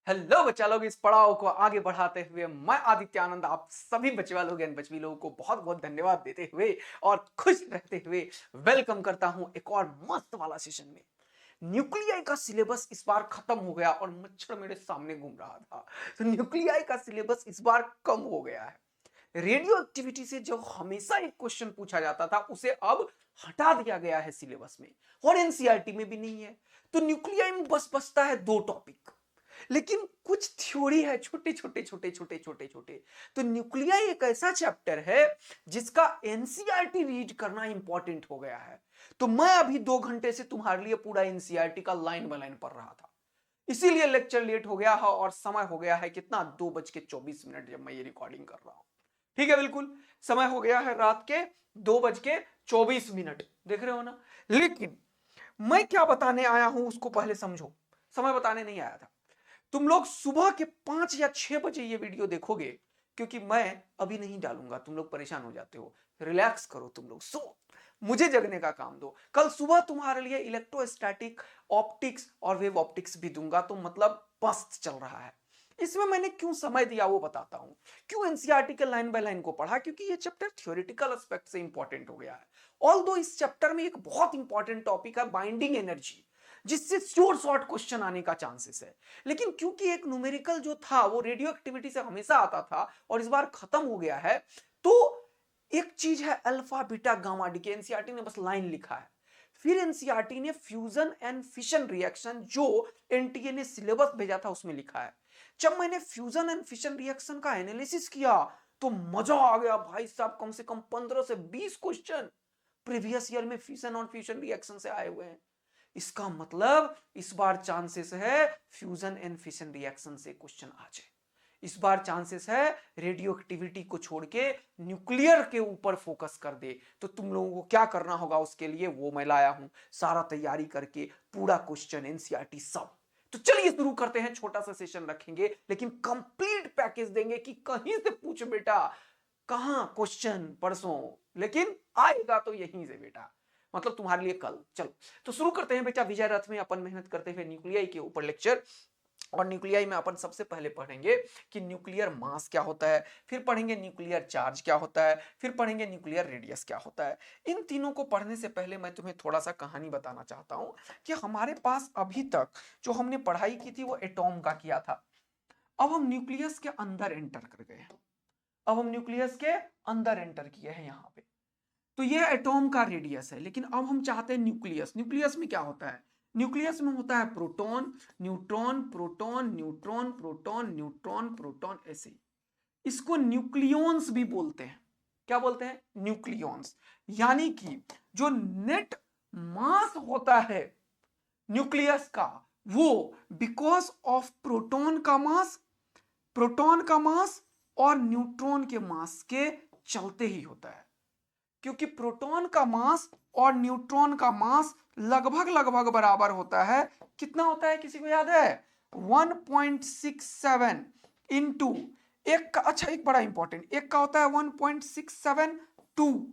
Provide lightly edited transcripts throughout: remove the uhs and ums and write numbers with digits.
Hello बच्चा लोग, इस पड़ाव को आगे बढ़ाते हुए मैं आदित्य आनंद आप सभी बचवा लोग एंड बचवी लोगों को बहुत बहुत धन्यवाद देते हुए और खुश रहते हुए वेलकम करता हूं एक और मस्त वाला सेशन में। न्यूक्लियाई का सिलेबस इस बार खत्म हो गया और मच्छर मेरे सामने घूम रहा था, तो न्यूक्लियाई का सिलेबस इस बार कम हो गया है। रेडियो एक्टिविटी से जो हमेशा एक क्वेश्चन पूछा जाता था उसे अब हटा दिया गया है सिलेबस में, और एनसीईआरटी में भी नहीं है। तो न्यूक्लियाई में बस बचता है दो टॉपिक, लेकिन कुछ थ्योरी है छोटे छोटे छोटे छोटे छोटे छोटे। तो न्यूक्लियाई एक ऐसा चैप्टर है जिसका एनसीईआरटी रीड करना इंपॉर्टेंट हो गया है। तो मैं अभी 2 घंटे से तुम्हारे लिए पूरा एनसीईआरटी का लाइन बाय लाइन पढ़ रहा था, इसीलिए लेक्चर लेट हो गया है और समय हो गया है कितना 2:24 जब मैं ये रिकॉर्डिंग कर रहा हूं। ठीक है, बिल्कुल समय हो गया है रात के 2:24। देख रहे हो ना। लेकिन मैं क्या बताने आया हूं उसको पहले समझो। समय बताने नहीं आया था। तुम लोग सुबह के 5 या 6 बजे ये वीडियो देखोगे, क्योंकि मैं अभी नहीं डालूंगा, तुम लोग परेशान हो जाते हो। रिलैक्स करो, तुम लोग सो, मुझे जगने का काम दो। कल सुबह तुम्हारे लिए इलेक्ट्रोस्टैटिक ऑप्टिक्स और वेव ऑप्टिक्स भी दूंगा, तो मतलब मस्त चल रहा है। इसमें मैंने क्यों समय दिया वो बताता हूं। क्यों एनसीईआरटी के लाइन बाय लाइन को पढ़ा, क्योंकि ये चैप्टर थ्योरेटिकल एस्पेक्ट से इंपॉर्टेंट हो गया है। ऑल्दो इस चैप्टर में एक बहुत इंपॉर्टेंट टॉपिक है बाइंडिंग एनर्जी, जिससे श्योर शॉर्ट क्वेश्चन आने का चांसेस है। लेकिन क्योंकि एक न्यूमेरिकल जो था वो रेडियो एक्टिविटी से हमेशा आता था और इस बार खत्म हो गया है, तो एक चीज है अल्फा बीटा गामा डी के एनसीईआरटी ने बस लाइन लिखा है। फिर एनसीईआरटी ने फ्यूजन एंड फिशन रिएक्शन जो एनटीए ने सिलेबस भेजा था उसमें लिखा है। जब मैंने फ्यूजन एंड फिशन रिएक्शन का एनालिसिस किया तो मजा आ गया भाई साहब। कम से कम 15 से 20 क्वेश्चन प्रीवियस ईयर में फिशन और फ्यूजन रिएक्शन से आए हुए हैं। इसका मतलब इस बार चांसेस है फ्यूजन एंड फिशन रिएक्शन से क्वेश्चन आ जाए। इस बार चांसेस है रेडियो एक्टिविटी को छोड़ के न्यूक्लियर के ऊपर फोकस कर दे। तो तुम लोगों को क्या करना होगा उसके लिए वो मैं लाया हूं, सारा तैयारी करके पूरा क्वेश्चन एनसीईआरटी सब। तो चलिए शुरू करते हैं। छोटा सा सेशन रखेंगे लेकिन कंप्लीट पैकेज देंगे कि कहीं से पूछ बेटा कहां क्वेश्चन परसों, लेकिन आएगा तो यहीं से बेटा, मतलब तुम्हारे लिए कल। चलो तो शुरू करते हैं बेटा। विजय रथ में अपन मेहनत करते हुए न्यूक्लियाई के ऊपर लेक्चर। और न्यूक्लियाई में अपन सबसे पहले पढ़ेंगे कि न्यूक्लियर मास क्या होता है, फिर पढ़ेंगे न्यूक्लियर चार्ज क्या होता है, फिर पढ़ेंगे न्यूक्लियर रेडियस क्या होता है। इन तीनों को पढ़ने से पहले मैं तुम्हें थोड़ा सा कहानी बताना चाहता हूं कि हमारे पास अभी तक जो हमने पढ़ाई की थी वो एटॉम का किया था। अब हम न्यूक्लियस के अंदर एंटर कर गए। अब हम न्यूक्लियस के अंदर एंटर किए हैं यहां पे। तो ये एटॉम का रेडियस है, लेकिन अब हम चाहते हैं न्यूक्लियस। न्यूक्लियस में क्या होता है? न्यूक्लियस में होता है proton neutron proton neutron proton neutron proton, ऐसे। इसको न्यूक्लियॉन्स भी बोलते हैं। क्या बोलते हैं? न्यूक्लियॉन्स। यानी कि जो नेट मास होता है न्यूक्लियस का, वो बिकॉज ऑफ प्रोटॉन का मास और न्यूट्रॉन के मास के चलते ही होता है। क्योंकि प्रोटॉन का मास और न्यूट्रॉन का मास लगभग लगभग बराबर होता है। कितना होता है किसी को याद है? 1.67 इंटू एक का, अच्छा एक बड़ा इंपॉर्टेंट, एक का होता है 1.672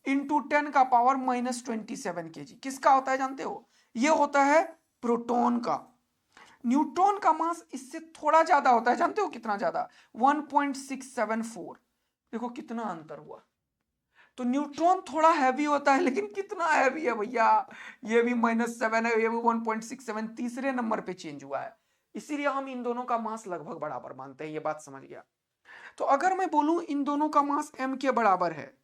इंटू 10⁻⁻27 kg। किसका होता है जानते हो? ये होता है प्रोटॉन का। न्यूट्रॉन का मास इससे थोड़ा ज्यादा होता है, जानते हो कितना ज्यादा? 1.674। देखो कितना अंतर हुआ। तो न्यूट्रॉन थोड़ा हैवी होता है, लेकिन कितना हैवी है भैया? ये भी -7 है, ये भी 1.67, तीसरे नंबर पे चेंज हुआ है। इसीलिए हम इन दोनों का मास लगभग बराबर मानते हैं। ये बात समझ गया? तो अगर मैं बोलूं इन दोनों का मास m के बराबर है,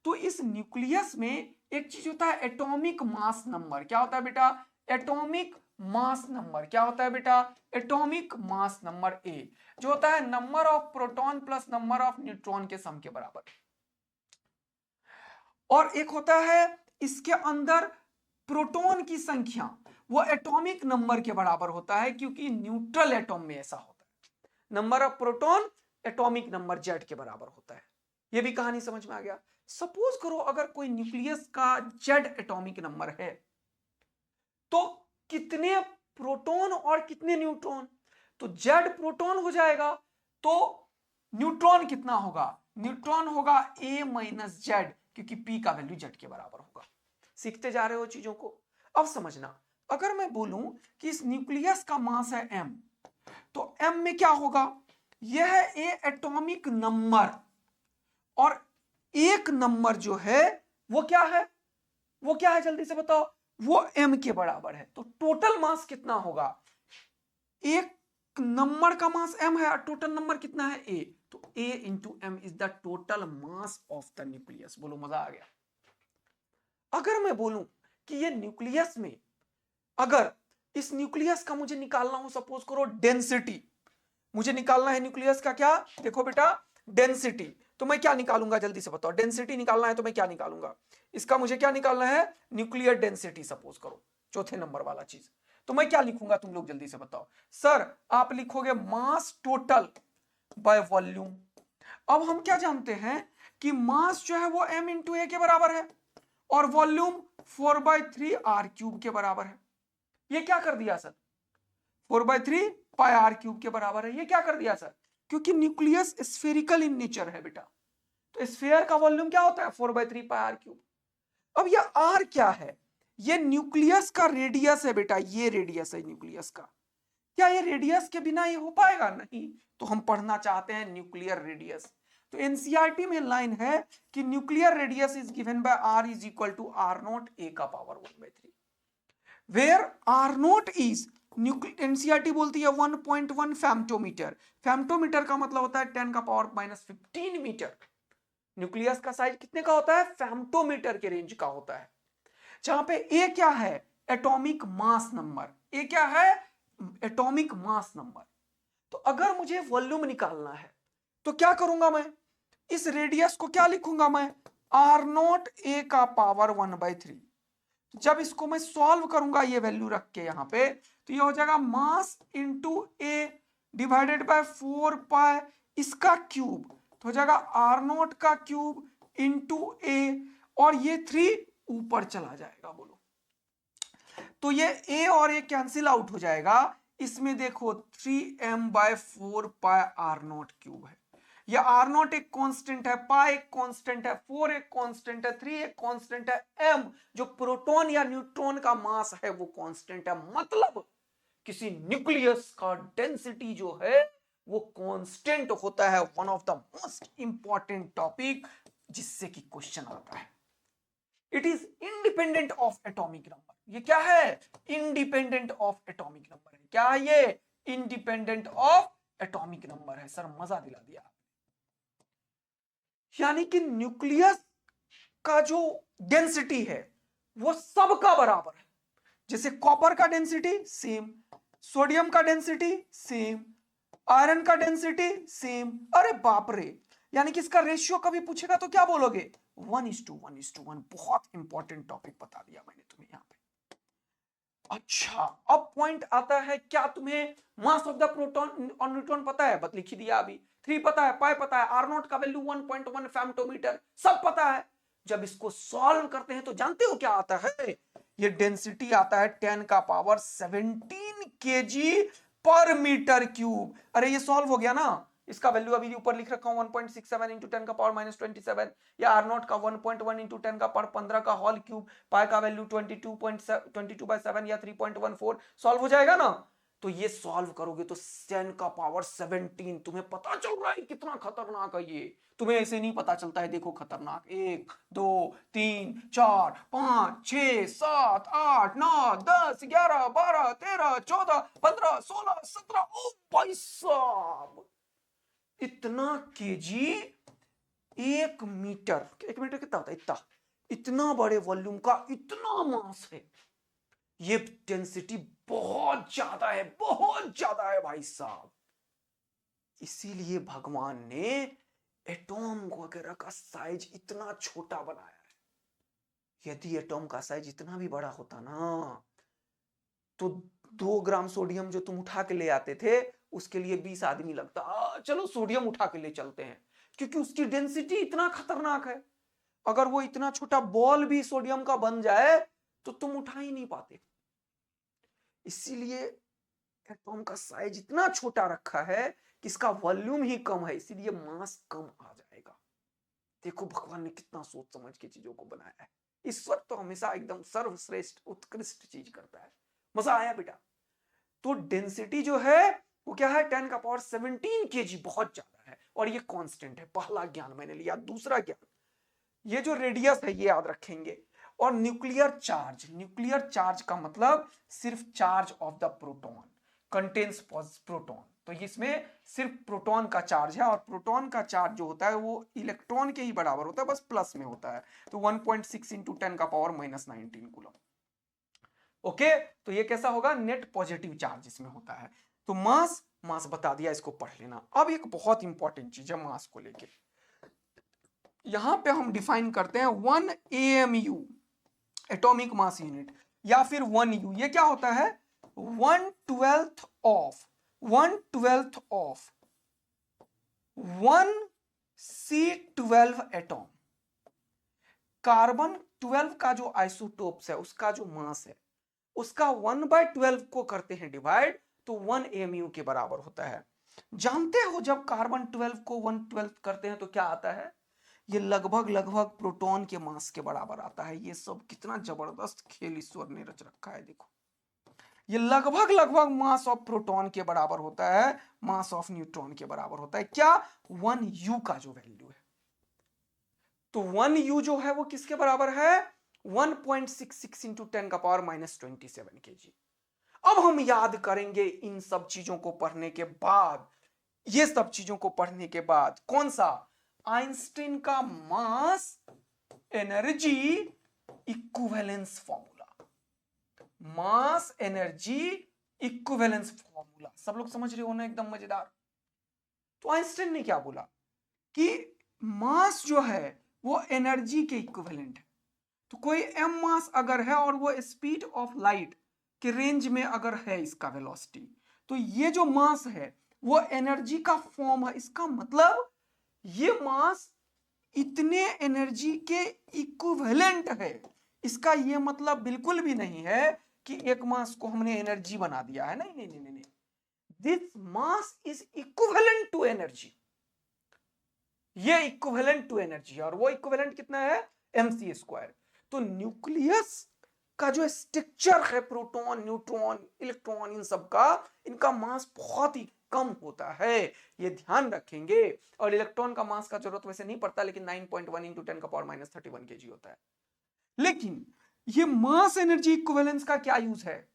तो इस न्यूक्लियस में एक चीज होता है एटॉमिक मास नंबर। क्या होता है बेटा? Atomic mass number. क्या होता है बेटा? एटॉमिक मास नंबर A, जो होता है number of proton plus number of neutron के सम के बराबर। और एक होता है इसके अंदर प्रोटॉन की संख्या, वो एटॉमिक नंबर के बराबर होता है, क्योंकि न्यूट्रल एटॉम में ऐसा होता है। Number of proton atomic number Z के बराबर होता है। ये भी कहानी समझ में आ गया? सपोज करो अगर कोई न्यूक्लियस का Z एटॉमिक नंबर है, तो कितने प्रोटॉन और कितने न्यूट्रॉन? तो Z प्रोटॉन हो जाएगा, तो न्यूट्रॉन कितना होगा? न्यूट्रॉन होगा A माइनस Z, क्योंकि P का वैल्यू Z के बराबर होगा। सीखते जा रहे हो चीजों को। अब समझना, अगर मैं बोलूं कि इस न्यूक्लियस का मास है M, तो m में क्या होगा, यह है a एटॉमिक नंबर, और एक नंबर जो है वो क्या है, वो क्या है जल्दी से बताओ, वो m के बराबर है। तो टोटल मास कितना होगा, एक नंबर का मास m है और टोटल नंबर कितना है a, तो a into M is the total mass of the nucleus. बोलो मजा आ गया। अगर मैं बोलूं कि ये न्यूक्लियस में, अगर इस न्यूक्लियस का मुझे निकालना हो, सपोज करो डेंसिटी, मुझे निकालना है न्यूक्लियस का क्या, देखो बेटा डेंसिटी, तो मैं क्या निकालूंगा जल्दी से बताओ, डेंसिटी निकालना है तो मैं क्या निकालूंगा, इसका मुझे क्या निकालना है, न्यूक्लियर डेंसिटी सपोज करो, चौथे नंबर वाला चीज, तो मैं क्या लिखूंगा, तुम लोग जल्दी से बताओ। सर आप लिखोगे मास टोटल बाय वॉल्यूम। अब हम क्या जानते हैं कि मास जो है वो m इंटू ए के बराबर है और वॉल्यूम 4/3 r क्यूब के बराबर है। ये क्या कर दिया सर, 4/3 पाई आर क्यूब के बराबर है। ये क्या कर दिया सर, क्योंकि न्यूक्लियस स्फेरिकल इन नेचर है बेटा, तो स्फीयर का वॉल्यूम क्या होता है 4/3 पाई आर क्यूब। अब ये आर क्या है, ये न्यूक्लियस का रेडियस है बेटा, ये रेडियस है न्यूक्लियस का। क्या ये रेडियस के बिना ये हो पाएगा, नहीं, तो हम पढ़ना चाहते हैं न्यूक्लियर रेडियस। तो एनसीईआरटी में लाइन है कि nuclear radius is given by R is equal to R naught A का power 1/3, where R naught is, NCERT बोलती है 1.1 फेम्टोमीटर। फेम्टोमीटर का मतलब होता है 10 का पावर -15 मीटर। न्यूक्लियस का साइज कितने का होता है, फेम्टोमीटर के रेंज का होता है। जहां पे ए क्या है, एटॉमिक मास नंबर, ए क्या है, एटॉमिक मास नंबर। तो अगर मुझे वॉल्यूम निकालना है तो क्या करूंगा मैं, इस रेडियस को क्या लिखूंगा मैं, आर नॉट ए का पावर 1/3। जब इसको मैं सॉल्व करूंगा ये वैल्यू रख के यहां पे, तो ये हो जाएगा mass into A divided by 4 पाई इसका क्यूब, तो हो जाएगा आर नॉट का क्यूब इंटू ए, और ये 3 ऊपर चला जाएगा। बोलो तो ये ए और ए कैंसिल आउट हो जाएगा, इसमें देखो 3m/4 pi are not cube है। ये आर नॉट एक कांस्टेंट है, पाई एक कांस्टेंट है, 4 एक कांस्टेंट है, 3 एक कांस्टेंट है, m जो प्रोटॉन या न्यूट्रॉन का मास है वो कांस्टेंट है। मतलब किसी न्यूक्लियस का डेंसिटी जो है वो कांस्टेंट होता है। One of the most important topic जिससे कि क्वेश्चन आता है। It is independent of atomic number. ये क्या है, इंडिपेंडेंट ऑफ एटॉमिक नंबर है। क्या है ये, इंडिपेंडेंट ऑफ एटॉमिक नंबर है। सर मजा दिला दिया। यानी कि न्यूक्लियस का जो डेंसिटी है वो सबका बराबर है। जैसे कॉपर का डेंसिटी सेम, सोडियम का डेंसिटी सेम, आयरन का डेंसिटी सेम। अरे बाप रे, यानी कि इसका रेशियो कभी पूछेगा तो क्या बोलोगे, 1:1:1। बहुत इंपॉर्टेंट टॉपिक बता दिया मैंने तुम्हें यहां पे। अच्छा अब पॉइंट आता है, क्या तुम्हें मास ऑफ द प्रोटॉन और न्यूट्रॉन पता है, बत लिख दिया अभी। 3 पता है, पाई पता है, आर नॉट का वैल्यू 1.1 फेम्टोमीटर सब पता है। जब इसको सॉल्व करते हैं तो जानते हो क्या आता है, ये डेंसिटी आता है 10 का पावर 17 केजी पर मीटर क्यूब। अरे ये सॉल्व हो गया ना, इसका वैल्यू अभी ऊपर लिख रखा हूं 1.67 इंटू 10 का पावर -27, या आर नॉट का 1.1 इंटू 10 का पावर 15 का होल क्यूब, पाई का वैल्यू 22/7 या 3.14। सॉल्व हो जाएगा ना। तो ये सॉल्व करोगे तो 10 का पावर 17, तुम्हें पता चल रहा है कितना खतरनाक है ये। तुम्हें ऐसे नहीं पता चलता है, देखो खतरनाक, 1 2 3 4 5 6 7 8 9 10 11 12 13 14 15 16 17। ओ भाई साहब, इतना केजी 1 मीटर, 1 मीटर कितना होता है, इतना, इतना बड़े वॉल्यूम का इतना मास है। ये डेंसिटी बहुत ज्यादा है, बहुत ज्यादा है भाई साहब। इसीलिए भगवान ने एटॉम वगैरह का साइज इतना छोटा बनाया है। यदि एटॉम का साइज इतना भी बड़ा होता ना, तो 2 ग्राम सोडियम जो तुम उठा के ले आते थे उसके लिए 20 आदमी लगता। चलो सोडियम उठा के ले चलते हैं, क्योंकि उसकी डेंसिटी इतना खतरनाक है। अगर वो इतना छोटा बॉल भी सोडियम का बन जाए तो तुम उठा ही नहीं पाते। इसीलिए एटॉम का साइज इतना छोटा रखा है कि इसका वॉल्यूम ही कम है, इसीलिए मास कम आ जाएगा। देखो भगवान ने कितना सोच समझ के चीजों को बनाया है। ईश्वर तो हमेशा एकदम सर्वश्रेष्ठ उत्कृष्ट चीज करता है। मजा आया बेटा। तो डेंसिटी जो है वो क्या है 10 का पावर 17 kg, बहुत ज्यादा है और ये कांस्टेंट है। पहला ज्ञान मैंने लिया। दूसरा ज्ञान, ये जो रेडियस है ये याद रखेंगे। और न्यूक्लियर चार्ज का मतलब सिर्फ charge of the proton, contains proton. तो इसमें सिर्फ प्रोटॉन का चार्ज है और प्रोटॉन का चार्ज जो होता है वो इलेक्ट्रॉन के ही बराबर होता है, बस प्लस में होता है। तो 1.6 इंटू 10 का पावर -19 कूलम। ओके, तो ये कैसा होगा, नेट पॉजिटिव चार्ज इसमें होता है। तो मास बता दिया, इसको पढ़ लेना। अब एक बहुत इंपॉर्टेंट चीज है मास को लेके, यहां पे हम डिफाइन करते हैं 1 AMU, एटॉमिक मास यूनिट, या फिर 1U। ये क्या होता है, 1/12 ऑफ 1 C12 एटॉम। कार्बन 12 का जो आइसोटोप्स है उसका जो मास है उसका 1/12 को करते हैं डिवाइड, तो 1 AMU के बराबर होता है। जानते हो जब कार्बन 12 को 1/12 करते हैं तो क्या आता है, ये लगभग प्रोटॉन के मास के बराबर आता है। ये सब कितना जबरदस्त खेल ईश्वर ने रच रखा है, देखो। ये लगभग मास ऑफ प्रोटॉन के बराबर होता है, मास ऑफ न्यूट्रॉन के बराबर होता है। क्या, 1U का जो वैल्यू है। तो 1U जो है वो किसके बराबर है, 1.66 इंटू 10 का पावर -27 kg। अब हम याद करेंगे इन सब चीजों को पढ़ने के बाद, ये सब चीजों को पढ़ने के बाद, कौन सा, आइंस्टीन का mass energy equivalence formula. Mass energy equivalence formula, सब लोग समझ रहे हो ना, एकदम मजेदार। तो आइंस्टीन ने क्या बोला कि मास जो है वो एनर्जी के इक्विवेलेंट है। तो कोई m मास अगर है और वो स्पीड ऑफ लाइट के रेंज में अगर है इसका वेलोसिटी, तो ये जो मास है वो एनर्जी का फॉर्म है। इसका मतलब ये मास इतने एनर्जी के इक्विवेलेंट है। इसका ये मतलब बिल्कुल भी नहीं है कि एक मास को हमने एनर्जी बना दिया है, नहीं नहीं नहीं नहीं। This mass is equivalent to energy, ये इक्विवेलेंट टू एनर्जी, और वो इक्विवेलेंट कितना है, mc²। तो न्यूक्लियस का जो स्ट्रक्चर है, प्रोटॉन, न्यूट्रॉन, इलेक्ट्रॉन, इन सब का, इनका मास बहुत ही कम होता है, ये ध्यान रखेंगे। और इलेक्ट्रॉन का मास का जरूरत वैसे नहीं पड़ता, लेकिन 9.1 इंटू 10 का पावर -31 kg होता है। लेकिन ये मास एनर्जी इक्विवेलेंस का क्या यूज है,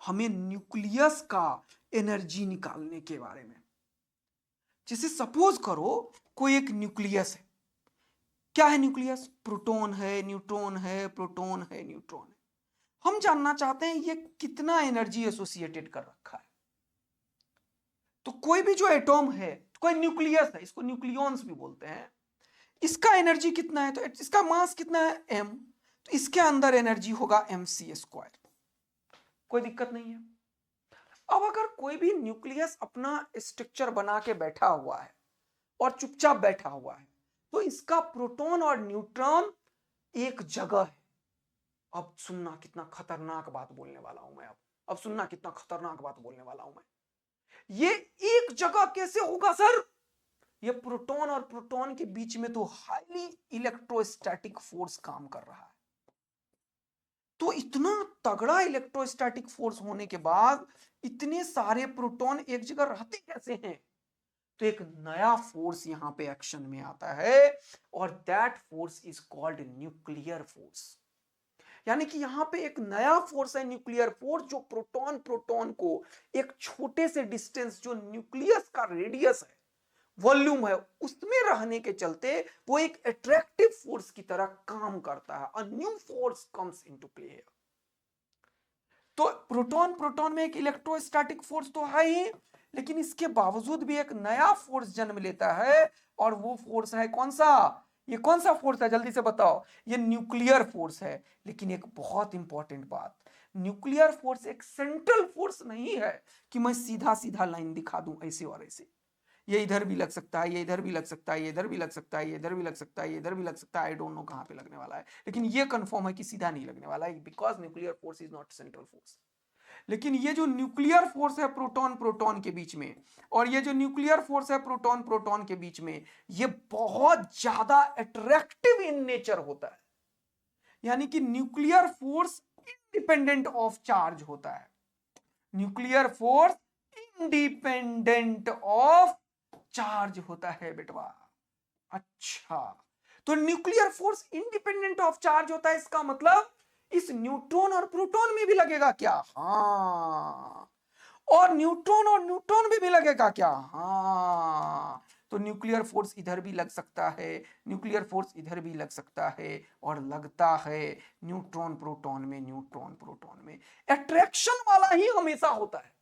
हमें न्यूक्लियस का एनर्जी निकालने के बारे में। जैसे सपोज करो कोई एक न्यूक्लियस है, क्या है न्यूक्लियस, प्रोटॉन है, न्यूट्रॉन है, प्रोटॉन है, न्यूट्रॉन है। हम जानना चाहते हैं ये कितना एनर्जी एसोसिएटेड कर रखा है। तो कोई भी जो एटॉम है, कोई न्यूक्लियस है, इसको न्यूक्लियॉन्स भी बोलते हैं, इसका एनर्जी कितना है, तो इसका मास कितना है, m, तो इसके अंदर एनर्जी होगा mc²। कोई दिक्कत नहीं है। अब अगर कोई भी न्यूक्लियस अपना स्ट्रक्चर बना के बैठा हुआ है और चुपचाप बैठा हुआ है, तो इसका प्रोटॉन और न्यूट्रॉन एक जगह है। अब सुनना कितना खतरनाक बात बोलने वाला हूं मैं, अब सुनना कितना खतरनाक बात बोलने वाला हूं मैं। ये एक जगह कैसे होगा सर, ये प्रोटॉन और प्रोटॉन के बीच में तो हाईली इलेक्ट्रोस्टैटिक फोर्स काम कर रहा है। तो इतना तगड़ा इलेक्ट्रोस्टैटिक फोर्स होने के बाद इतने सारे प्रोटॉन एक जगह रहते कैसे हैं, तो एक नया फोर्स यहां पे एक्शन में आता है, और that force is called nuclear force. यानी कि यहां पे एक नया फोर्स है, न्यूक्लियर फोर्स, जो प्रोटॉन को एक छोटे से डिस्टेंस, जो न्यूक्लियस का रेडियस है, वॉल्यूम है, उसमें रहने के चलते वो एक अट्रैक्टिव फोर्स की तरह काम करता है। A new force comes into play. तो प्रोटॉन में एक इलेक्ट्रोस्टैटिक फोर्स तो है ही, लेकिन इसके बावजूद भी एक नया फोर्स जन्म लेता है, और वो फोर्स है कौन सा, ये कौन सा फोर्स है, जल्दी से बताओ, ये न्यूक्लियर फोर्स है। लेकिन एक बहुत इंपॉर्टेंट बात, न्यूक्लियर फोर्स एक सेंट्रल फोर्स नहीं है कि मैं सीधा सीधा लाइन दिखा दूं ऐसे और ऐसे, ये इधर भी लग सकता है, ये इधर भी लग सकता है, ये इधर भी लग सकता है, ये इधर भी लग सकता है, ये इधर भी लग सकता है। आई डोंट नो कहां पे लगने वाला है, लेकिन ये कंफर्म है कि सीधा नहीं लगने वाला है, because nuclear force is not central force. लेकिन ये जो न्यूक्लियर फोर्स है प्रोटॉन के बीच में, और ये जो न्यूक्लियर फोर्स है प्रोटॉन के बीच में, ये बहुत ज्यादा अट्रैक्टिव इन नेचर होता है। यानी कि nuclear force independent of charge होता है, nuclear force independent of charge होता है बेटवा। अच्छा, तो nuclear force independent of charge होता है, इसका मतलब इस न्यूट्रॉन और प्रोटॉन में भी लगेगा क्या? हाँ। और न्यूट्रॉन और न्यूट्रॉन में भी लगेगा क्या? हाँ। तो न्यूक्लियर फोर्स इधर भी लग सकता है, न्यूक्लियर फोर्स इधर भी लग सकता है, और लगता है न्यूट्रॉन प्रोटॉन में, न्यूट्रॉन प्रोटॉन में। अट्रैक्शन वाला ही हमेशा होता है,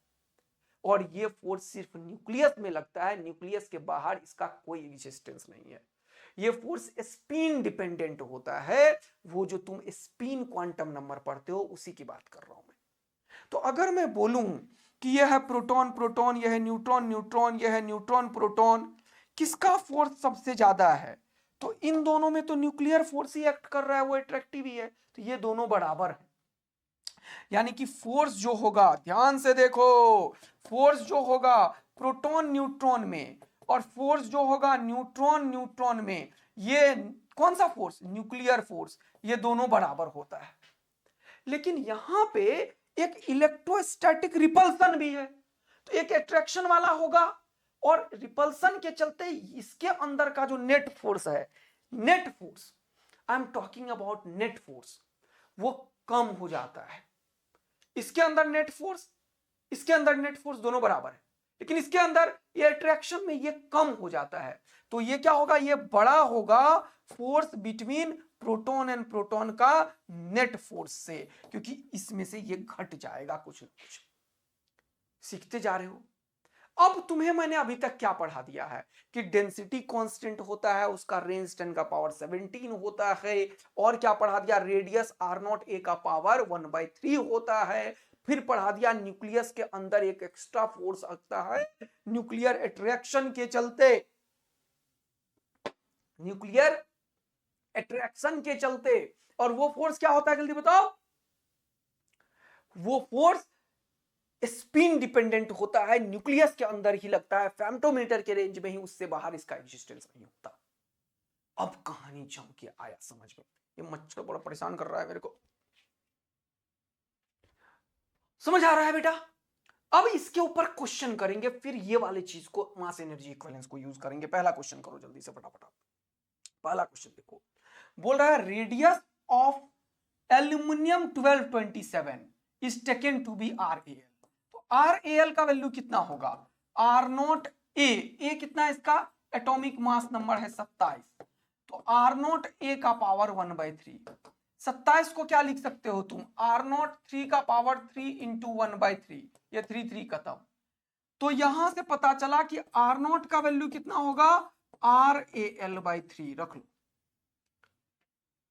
और ये फोर्स सिर्फ न्यूक्लियस में लगता है, न्यूक्लियस के बाहर इसका कोई रेजिस्टेंस नहीं है। ये फोर्स स्पिन डिपेंडेंट होता है, वो जो तुम स्पिन क्वांटम नंबर पढ़ते हो उसी की बात कर रहा हूं मैं। तो अगर मैं बोलूं कि यह है प्रोटॉन प्रोटॉन, यह है न्यूट्रॉन न्यूट्रॉन, यह है न्यूट्रॉन प्रोटॉन, किसका फोर्स सबसे ज्यादा है? तो इन दोनों में तो न्यूक्लियर फोर्स ही एक्ट कर रहा है, वो अट्रैक्टिव ही है, तो ये दोनों बराबर है। यानी कि फोर्स जो होगा, ध्यान से देखो, फोर्स जो होगा प्रोटॉन न्यूट्रॉन में और फोर्स जो होगा न्यूट्रॉन न्यूट्रॉन में, ये कौन सा फोर्स? न्यूक्लियर फोर्स, ये दोनों बराबर होता है। लेकिन यहां पे एक इलेक्ट्रोस्टैटिक रिपल्सन भी है, तो एक अट्रैक्शन वाला होगा, और रिपल्सन के चलते इसके अंदर का जो नेट फोर्स है, net force, I am talking about net force, वो कम हो जाता है। इसके अंदर नेट फोर्स, इसके अंदर नेट फोर्स दोनों बराबर है, लेकिन इसके अंदर ये अट्रैक्शन में ये कम हो जाता है। तो ये क्या होगा? ये बड़ा होगा force between proton and proton का नेट फोर्स से, क्योंकि इसमें से ये घट जाएगा कुछ ना कुछ। सीखते जा रहे हो। अब तुम्हें मैंने अभी तक क्या पढ़ा दिया है कि डेंसिटी कांस्टेंट होता है, उसका रेंज 10 का पावर 17 होता है, और क्या पढ़ा दिया? रेडियस r0 a का पावर 1/3 होता है। फिर पढ़ा दिया न्यूक्लियस के अंदर एक एक्स्ट्रा फोर्स आता है न्यूक्लियर अट्रैक्शन के चलते, न्यूक्लियर अट्रैक्शन के चलते। और वो फोर्स क्या होता है, जल्दी बताओ? वो फोर्स स्पिन डिपेंडेंट होता है, न्यूक्लियस के अंदर ही लगता है, फेम्टोमीटर के रेंज में ही, उससे बाहर इसका एग्जिस्टेंस नहीं होता। अब कहानी जम के आया समझ में। ये मच्छर बड़ा परेशान कर रहा है मेरे को, समझ आ रहा है बेटा? अब इसके ऊपर क्वेश्चन करेंगे, फिर ये वाली चीज को, मास एनर्जी इक्विवेलेंस को यूज करेंगे। पहला क्वेश्चन करो जल्दी से, फटाफट। पहला क्वेश्चन देखो, बोल रहा है radius of aluminium 1227 is taken to be RAL। तो RAL का वैल्यू कितना होगा? R0 A कितना है इसका? एटॉमिक मास नंबर है 27, तो R0 A का पावर 1/3। 27 को क्या लिख सकते हो तुम? R0 3 का पावर 3 इंटू 1/3, ये 3 खत्म। तो यहां से पता चला कि R0 का वैल्यू कितना होगा? RAL/3 रख लो।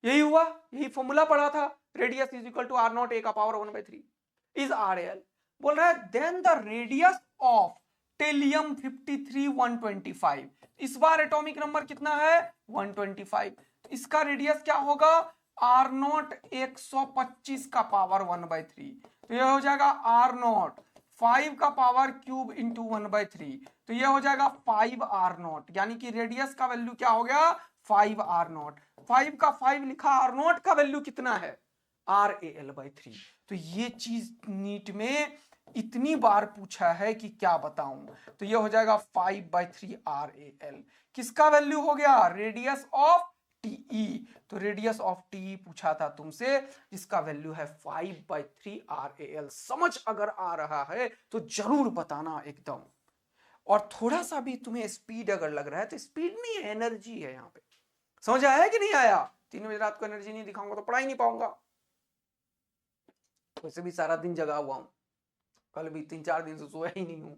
यही हुआ, यही फॉर्मूला पढ़ा था, radius is equal to R0 A का पावर 1/3 इज RAL। बोल रहा है then the radius of tellurium 53 125, इस बार एटॉमिक नंबर कितना है? 125। इसका रेडियस क्या होगा? R0 125 का पावर 1/3, तो यह हो जाएगा R0 5 का पावर क्यूब इंटू 1/3, तो यह हो जाएगा 5R0, यानी कि रेडियस का वैल्यू क्या हो गया? 5R0। 5 का 5 लिखा, R0 का वैल्यू कितना है? RAL/3। तो ये चीज नीट में इतनी बार पूछा है कि क्या बताऊं। तो ये हो जाएगा 5/3 RAL। किसका वैल्यू हो गया? Radius of TE। तो रेडियस ऑफ TE पूछा था तुमसे, जिसका वैल्यू है 5/3 RAL। समझ अगर आ रहा है तो जरूर बताना एकदम। और थोड़ा सा भी तुम्हें स्पीड अगर लग रहा है तो स्पीड नहीं है, एनर्जी है यहाँ पे। समझ आया कि नहीं आया? 3 बजे रात को एनर्जी नहीं दिखाऊंगा तो पढ़ा ही नहीं पाऊंगा। वैसे भी सारा दिन जगा हुआ हूं, कल भी 3-4 दिन से सोया ही नहीं हूं।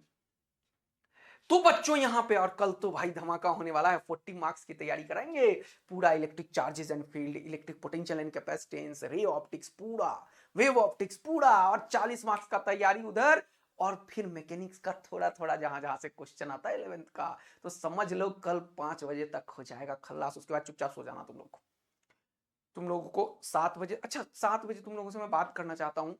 तो बच्चों यहाँ पे, और कल तो भाई धमाका होने वाला है, 40 मार्क्स की तैयारी कराएंगे। पूरा electric charges and field, electric potential and capacitance, ray optics पूरा, वेव ऑप्टिक्स पूरा, और 40 मार्क्स का तैयारी उधर। और फिर मैकेनिक्स का थोड़ा थोड़ा जहां जहां से क्वेश्चन आता है 11th का, तो समझ लो कल 5 बजे तक हो जाएगा खल्लास। उसके बाद चुपचाप सो जाना तुम लोग को। तुम लोगों को 7 बजे, अच्छा 7 बजे तुम लोगों से मैं बात करना चाहता हूँ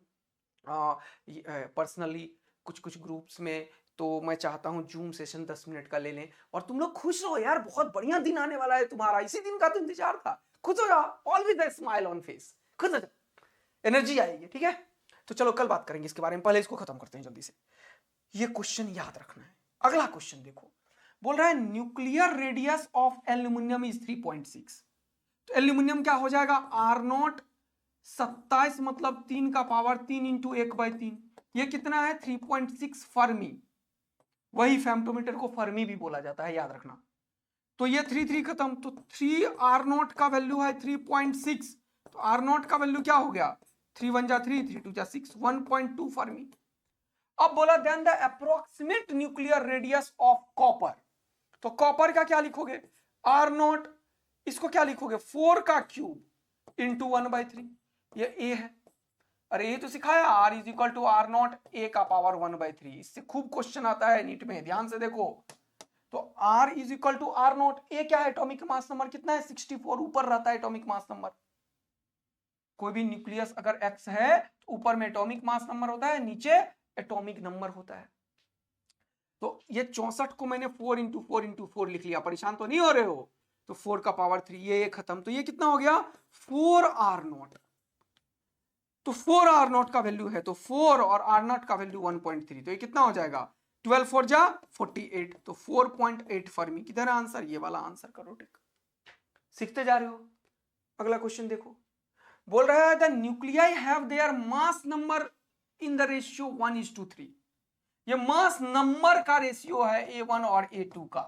पर्सनली, कुछ कुछ ग्रुप्स में। तो मैं चाहता हूँ जूम सेशन 10 मिनट का ले लें, और तुम लोग खुश रहो यार, बहुत बढ़िया दिन आने वाला है तुम्हारा, इसी दिन का तो इंतजार था। खुश हो जाओ, all with a smile on face, खुश हो जाओ, एनर्जी आएगी। ठीक है, तो चलो कल बात करेंगे इसके बारे में, पहले इसको खत्म करते हैं जल्दी से। ये क्वेश्चन याद रखना है। अगला क्वेश्चन देखो, बोल रहा है nuclear radius of aluminium is 3.6। तो एल्यूमिनियम क्या हो जाएगा, आर नॉट 27 मतलब 3 का पावर 3 इंटू 1/3, ये कितना है 3.6 फर्मी। वही फेम्टोमीटर को फर्मी भी बोला जाता है, याद रखना। तो ये 3 खत्म, तो 3 आर नॉट का वैल्यू है 3.6, तो आर नॉट का वैल्यू क्या हो गया 3 1 जा 3 3 2 जा 6, 1.2 फर्मी। अब बोला then the approximate nuclear radius of copper. तो कॉपर का क्या लिखोगे, आर नॉट, इसको क्या लिखोगे 4 का क्यूब इंटू 1/3, ये ए है। अरे ये तो सिखाया R is equal to R naught A का पावर 1/3, इससे खूब क्वेश्चन आता है नीट में, ध्यान से देखो। तो R is equal to R naught, A क्या है एटॉमिक मास नंबर कितना है 64, ऊपर रहता है एटॉमिक मास नंबर। कोई भी न्यूक्लियस अगर एक्स है तो ऊपर में एटॉमिक मास नंबर होता है, नीचे एटॉमिक नंबर होता है। तो ये 64 को मैंने 4 इंटू 4 इंटू 4 लिख लिया, परेशान तो नहीं हो रहे हो। तो 4 का पावर 3, ये खत्म, तो ये कितना हो गया 4 आर नॉट। तो 4 आर नॉट का वैल्यू है, तो 4 और आर नॉट का वैल्यू 1.3, तो ये कितना हो जाएगा 12 4 जा 48, तो 4.8 फर्मी। किधर है आंसर, ये वाला आंसर करो टिक, सीखते जा रहे हो। अगला क्वेश्चन देखो, बोल रहा है the nuclei have their mass number in the ratio 1:3। ये मास नंबर का रेशियो है A1 और A2 का।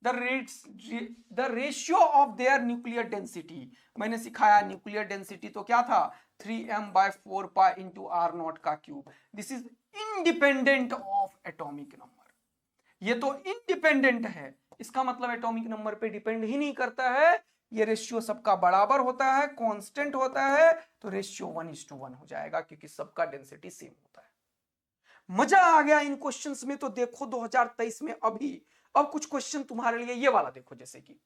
The ratio of their nuclear density, मैंने सिखाया न्यूक्लियर डेंसिटी तो क्या था 3m/4 pi into R naught का cube. This is independent of atomic number. ये तो इंडिपेंडेंट है, इसका मतलब एटॉमिक नंबर पे डिपेंड ही नहीं करता है। ये रेशियो सबका बराबर होता है, कांस्टेंट होता है, तो रेशियो 1:1 हो जाएगा, क्योंकि सबका डेंसिटी सेम होता है। मजा आ गया इन क्वेश्चंस में। तो देखो 2023 में अब कुछ क्वेश्चन तुम्हारे लिए, ये वाला देखो, जैसे कि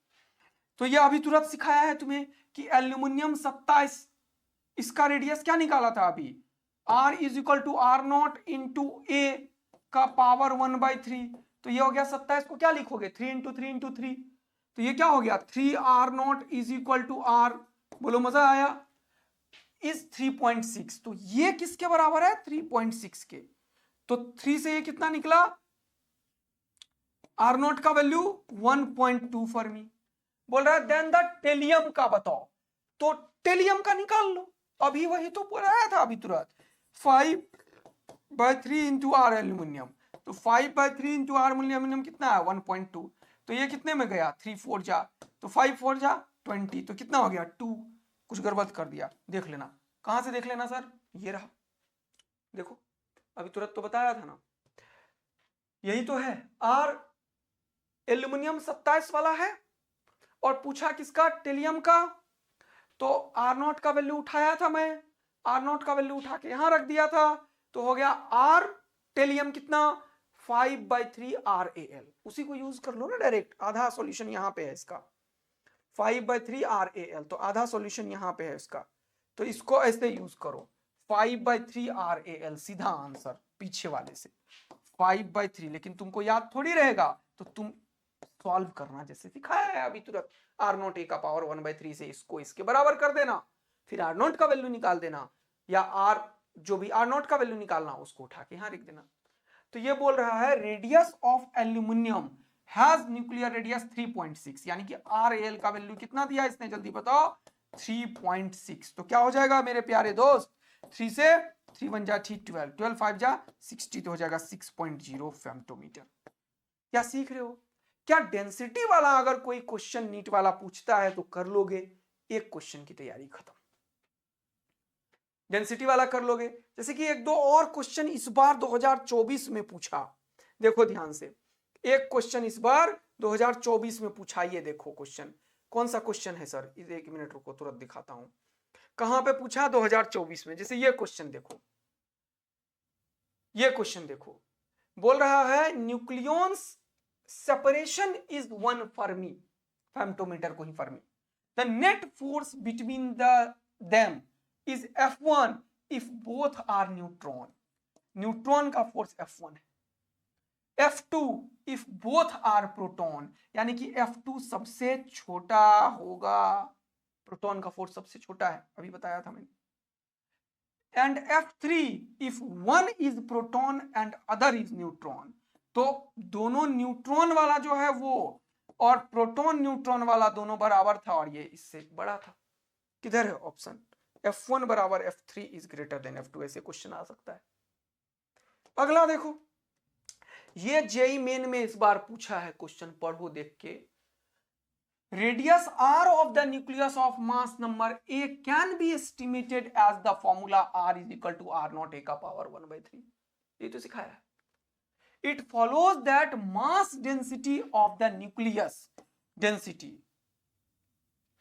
तो ये अभी तुरंत सिखाया है तुम्हें कि एल्यूमिनियम 27, इसका रेडियस क्या निकाला था अभी, R is equal to R naught into A का पावर 1/3। तो ये हो गया 27 को क्या लिखोगे 3 इंटू 3 इंटू 3, तो ये क्या हो गया 3 R naught is equal to R, बोलो मजा आया, इज 3.6। तो ये किसके बराबर है 3.6 के। तो 3 से ये कितना निकला, आर नॉट का वैल्यू 1.2 फर्मी। बोल रहा है देन द टेलियम का बताओ। तो टेलियम का निकाल लो, अभी वही तो पढ़ाया था अभी तुरंत, 5/3 इंटू आर एल्यूमिनियम। तो 5/3 इंटू आर एल्यूमिनियम कितना है 1.2, तो ये कितने में गया 3 4 जा, तो 5 4 जा 20, तो कितना हो गया 2। कुछ गड़बड़ कर दिया, देख लेना, कहां से देख लेना सर, ये रहा देखो, अभी तुरंत तो बताया था ना, यही तो है। आर एल्यूमिनियम 27 वाला है और पूछा किसका टेलियम का, तो आर नॉट का वैल्यू उठाया था मैं, आर नॉट का वैल्यू उठा के यहां रख दिया था, तो हो गया आर टेलियम कितना 5/3 RAL। उसी को यूज कर लो ना डायरेक्ट, आधा सॉल्यूशन यहां पे है इसका 5/3 RAL, तो आधा सॉल्यूशन यहां पे है इसका, तो इसको ऐसे यूज करो 5/3 RAL, सीधा आंसर पीछे वाले से 5/3। लेकिन तुमको याद थोड़ी रहेगा, तो तुम सॉल्व करना जैसे सिखाया है अभी तुरंत, आर नॉट ए का पावर 1/3 से इसको इसके बराबर कर देना, फिर आर नॉट का वैल्यू निकाल देना, या आर जो भी आर नॉट का वैल्यू निकालना उसको उठा के यहां लिख देना। तो ये बोल रहा है radius of aluminium has nuclear radius 3.6, यानी कि आर एल का वैल्यू कितना दिया इसने, जल्दी बताओ 3.6। तो क्या हो जाएगा मेरे प्यारे दोस्त, 3 से 3 1 जा 12, 12 5 जा 60, तो हो जाएगा 6.0 फेम्टोमीटर। क्या सीख रहे हो, क्या डेंसिटी वाला अगर कोई क्वेश्चन नीट वाला पूछता है तो कर लोगे, एक क्वेश्चन की तैयारी खत्म, डेंसिटी वाला कर लोगे। जैसे कि एक दो और क्वेश्चन इस बार 2024 में पूछा, देखो ध्यान से, एक क्वेश्चन इस बार 2024 में पूछा, ये देखो क्वेश्चन, कौन सा क्वेश्चन है सर, इसे 1 मिनट रुको तुरंत दिखाता हूं, कहां पे पूछा 2024 में। जैसे ये क्वेश्चन देखो, ये क्वेश्चन देखो, बोल रहा है nucleons separation is 1 fermi, femtometer को ही fermi, the net force between them is F1 if both are neutron, neutron का फोर्स F1 है, F2 if both are proton, यानी कि F2 सबसे छोटा होगा, प्रोटॉन का फोर्स सबसे छोटा है, अभी बताया था मैंने। and F3 if one is proton and other is neutron। तो दोनों न्यूट्रॉन वाला जो है वो और प्रोटॉन न्यूट्रॉन वाला दोनों बराबर था और ये इससे बड़ा था। किधर है ऑप्शन? F1 बराबर F3 is greater than F2। ऐसे क्वेश्चन आ सकता है। अगला देखो, ये जेई मेन में इस बार पूछा है क्वेश्चन, पढ़ो देख के। Radius r of the nucleus of mass number a can be estimated as the formula r is equal to r naught a का पावर 1/3। ये तो सिखाया है। It follows that mass density of the nucleus density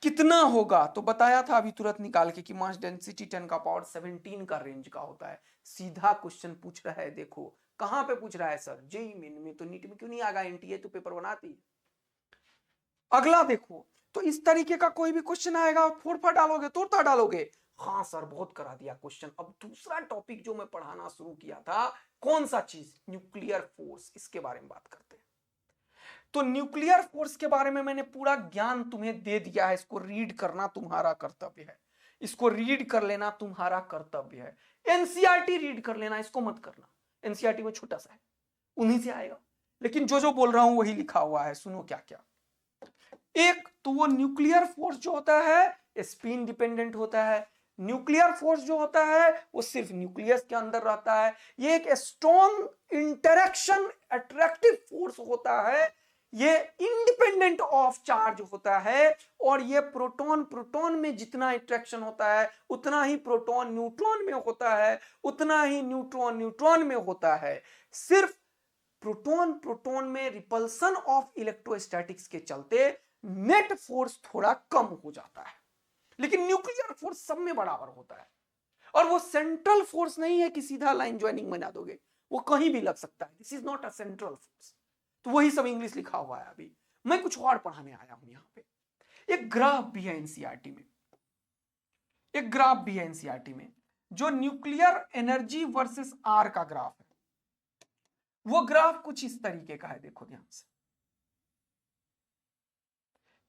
कितना होगा, तो बताया था अभी तुरंत निकाल के कि मास डेंसिटी 10 का पावर 17 का रेंज का होता है। सीधा क्वेश्चन पूछ रहा है, देखो कहां पे पूछ रहा है सर, जेई मेन में, तो नीट में क्यों नहीं आएगा, एनटीए तो पेपर बनाती है। अगला देखो, तो इस तरीके का कोई भी क्वेश्चन आएगा, फोड़फा डालोगे, तोड़ता डालोगे। हाँ सर बहुत करा दिया क्वेश्चन। अब दूसरा टॉपिक जो मैं पढ़ाना शुरू किया था, कौन सा चीज, न्यूक्लियर फोर्स, इसके बारे में बात करते हैं। तो न्यूक्लियर फोर्स के बारे में मैंने पूरा ज्ञान तुम्हें दे दिया है, इसको रीड करना तुम्हारा कर्तव्य है, इसको रीड कर लेना तुम्हारा कर्तव्य है। एनसीईआरटी रीड कर लेना, इसको मत करना, एनसीईआरटी में छोटा सा है, उन्हीं से आएगा। लेकिन जो जो बोल रहा हूं वही लिखा हुआ है, सुनो क्या क्या। एक तो वो न्यूक्लियर फोर्स जो होता है स्पिन डिपेंडेंट होता है। न्यूक्लियर फोर्स जो होता है वो सिर्फ न्यूक्लियस के अंदर रहता है। ये एक स्ट्रॉन्ग इंटरेक्शन अट्रैक्टिव फोर्स होता है। ये इंडिपेंडेंट ऑफ चार्ज होता है और ये प्रोटॉन प्रोटॉन में जितना इंटरेक्शन होता है उतना ही प्रोटॉन न्यूट्रॉन में होता है, उतना ही न्यूट्रॉन न्यूट्रॉन में होता है। सिर्फ प्रोटॉन प्रोटॉन में रिपल्सन ऑफ इलेक्ट्रोस्टैटिक्स के चलते नेट फोर्स थोड़ा कम हो जाता है, लेकिन न्यूक्लियर फोर्स सब में बराबर होता है। और वो सेंट्रल फोर्स नहीं है कि सीधा लाइन ज्वाइनिंग बना दोगे, वो कहीं भी लग सकता है। This is not a central force. तो वही सब इंग्लिश लिखा हुआ है। अभी मैं कुछ और पढ़ाने आया हूं। यहां पे एक ग्राफ भी है एनसीईआरटी में, एक ग्राफ भी है एनसीईआरटी में जो न्यूक्लियर एनर्जी वर्सेस आर का ग्राफ है। वो ग्राफ कुछ इस तरीके का है, देखो ध्यान से।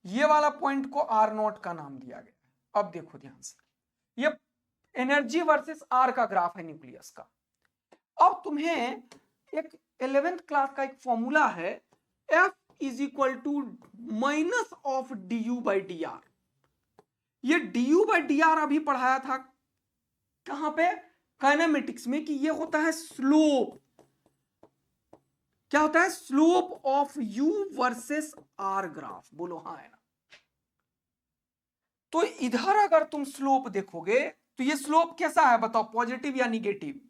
ये वाला पॉइंट को आर नॉट का नाम दिया गया है। अब देखो ध्यान से, ये एनर्जी वर्सेस आर का ग्राफ है न्यूक्लियस का। अब तुम्हें एक 11th क्लास का एक फॉर्मूला है, F is equal to minus of du by D R. ये du बाई डी आर अभी पढ़ाया था कहां पे, काइनेमेटिक्स में, कि ये होता है स्लोप। क्या होता है, slope of u versus R graph. बोलो हाँ है ना। तो इधर अगर तुम स्लोप देखोगे तो ये स्लोप कैसा है बताओ, पॉजिटिव या निगेटिव?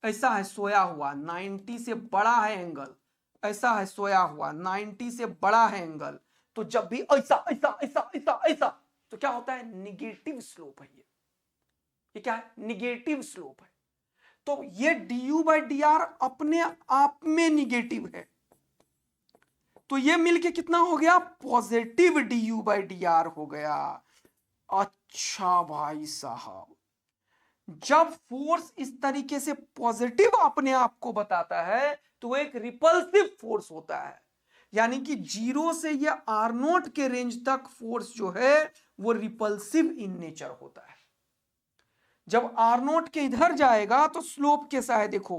ऐसा है सोया हुआ, 90 से बड़ा है एंगल, ऐसा है सोया हुआ, 90 से बड़ा है एंगल। तो जब भी ऐसा ऐसा ऐसा ऐसा ऐसा, तो क्या होता है, निगेटिव स्लोप है। ये क्या है, निगेटिव स्लोप है। तो ये du बाई डी आर अपने आप में निगेटिव है, तो ये मिलके कितना हो गया, positive du by D are हो गया। अच्छा भाई साहब, जब फोर्स इस तरीके से पॉजिटिव अपने आप को बताता है तो एक रिपल्सिव फोर्स होता है। यानी कि 0 से ये आर नोट के रेंज तक फोर्स जो है वो रिपल्सिव इन नेचर होता है। जब आर नोट के इधर जाएगा तो स्लोप कैसा है देखो,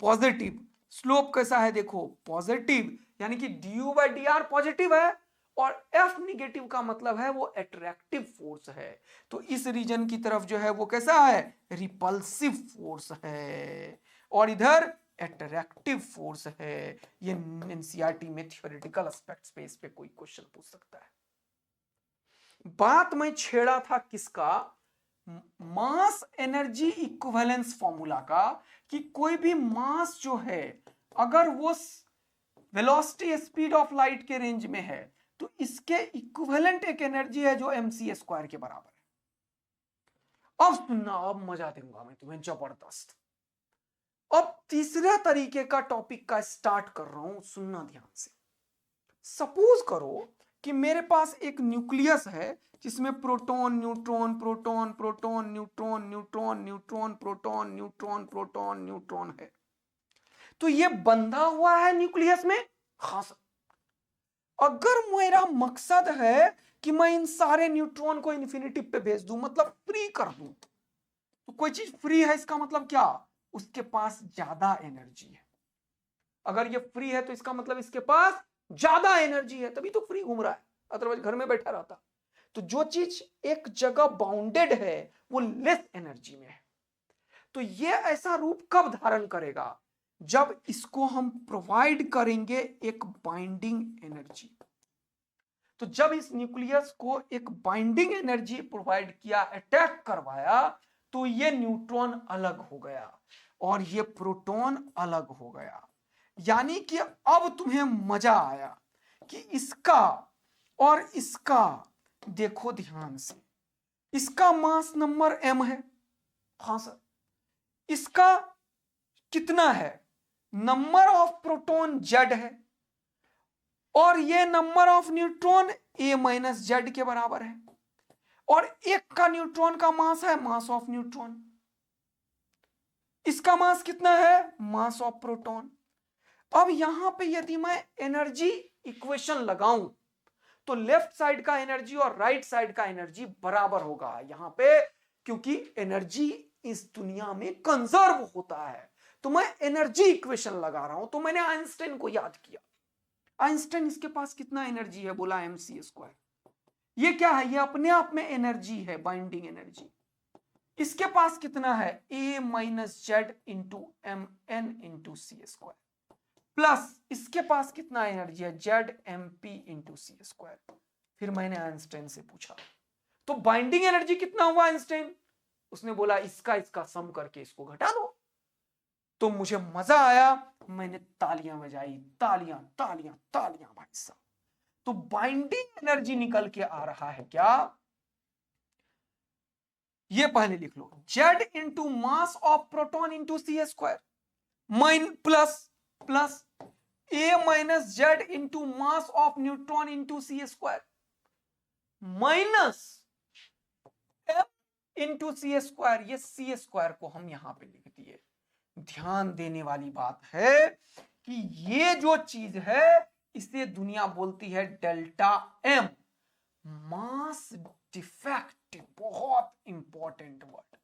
पॉजिटिव। स्लोप कैसा है देखो, पॉजिटिव। यानी कि du by D are positive है और F निगेटिव का मतलब है वो अट्रैक्टिव फोर्स है। तो इस रीजन की तरफ जो है वो कैसा है, रिपल्सिव फोर्स है, और इधर अट्रैक्टिव फोर्स है। ये एनसीईआरटी में थ्योरेटिकल एस्पेक्ट्स पे इस पे कोई क्वेश्चन पूछ सकता है। बात मैं छेड़ा था किसका, मास एनर्जी इक्विवेलेंस फॉर्मूला का, कि कोई भी मास जो है अगर वो वेलोसिटी स्पीड ऑफ लाइट के रेंज में है तो इसके इक्विवेलेंट एक एनर्जी है जो mc² के बराबर है। अब सुनना, अब मजा दूंगा मैं तुम्हें जबरदस्त। अब तीसरे तरीके का टॉपिक का स्टार्ट कर रहा हूं, सुनना ध्यान से। सपोज करो कि मेरे पास एक न्यूक्लियस है जिसमें proton neutron proton proton neutron neutron neutron proton neutron proton neutron है। तो ये बंधा हुआ है न्यूक्लियस में। खास अगर मेरा मकसद है कि मैं इन सारे न्यूट्रॉन को इन्फिनिटी पे भेज दूं, मतलब फ्री कर दूं, तो कोई चीज फ्री है इसका मतलब क्या, उसके पास ज्यादा एनर्जी है। अगर ये फ्री है तो इसका मतलब इसके पास ज्यादा एनर्जी है, तभी तो फ्री घूम रहा है, अदरवाइज घर में बैठा रहता। तो जो चीज एक जगह बाउंडेड है वो लेस एनर्जी में है। तो ये ऐसा रूप कब धारण करेगा, जब इसको हम प्रोवाइड करेंगे एक बाइंडिंग एनर्जी। तो जब इस न्यूक्लियस को एक बाइंडिंग एनर्जी प्रोवाइड किया, अटैक करवाया, तो ये न्यूट्रॉन अलग हो गया और ये प्रोटॉन अलग हो गया। यानी कि अब तुम्हें मजा आया कि इसका और इसका देखो ध्यान से, इसका मास नंबर m है, हाँ सर, इसका कितना है, नंबर ऑफ प्रोटॉन z है, और ये number of neutron a minus Z के बराबर है, और एक का न्यूट्रॉन का मास है मास ऑफ न्यूट्रॉन, इसका मास कितना है, मास ऑफ प्रोटॉन। अब यहां पे यदि मैं एनर्जी इक्वेशन लगाऊं तो लेफ्ट साइड का एनर्जी और राइट साइड का एनर्जी बराबर होगा यहां पे, क्योंकि एनर्जी इस दुनिया में कंजर्व होता है। तो मैं एनर्जी इक्वेशन लगा रहा हूं, तो मैंने आइंस्टाइन को याद किया। आइंस्टाइन इसके पास कितना एनर्जी है, बोला mc²। ये क्या है, ये अपने आप में एनर्जी है, बाइंडिंग एनर्जी। इसके पास कितना है, a minus Z into M N into c², plus इसके पास कितना एनर्जी है, Z M P into c²। फिर मैंने आइंस्टाइन से पूछा तो बाइंडिंग एनर्जी कितना हुआ आइंस्टाइन, उसने बोला इसका सम करके इसको घटा दो। तो मुझे मजा आया, मैंने तालियां बजाई, तालियां तालियां तालियां भाई साहब। तो बाइंडिंग एनर्जी निकल के आ रहा है क्या, ये पहले लिख लो, Z into mass of proton into c² mine plus A minus Z into mass of neutron into c² minus M into c²। ये c² को हम यहां पे लिख दिए। ध्यान देने वाली बात है कि ये जो चीज है इसे दुनिया बोलती है डेल्टा एम, मास डिफेक्ट, बहुत इंपॉर्टेंट वर्ड।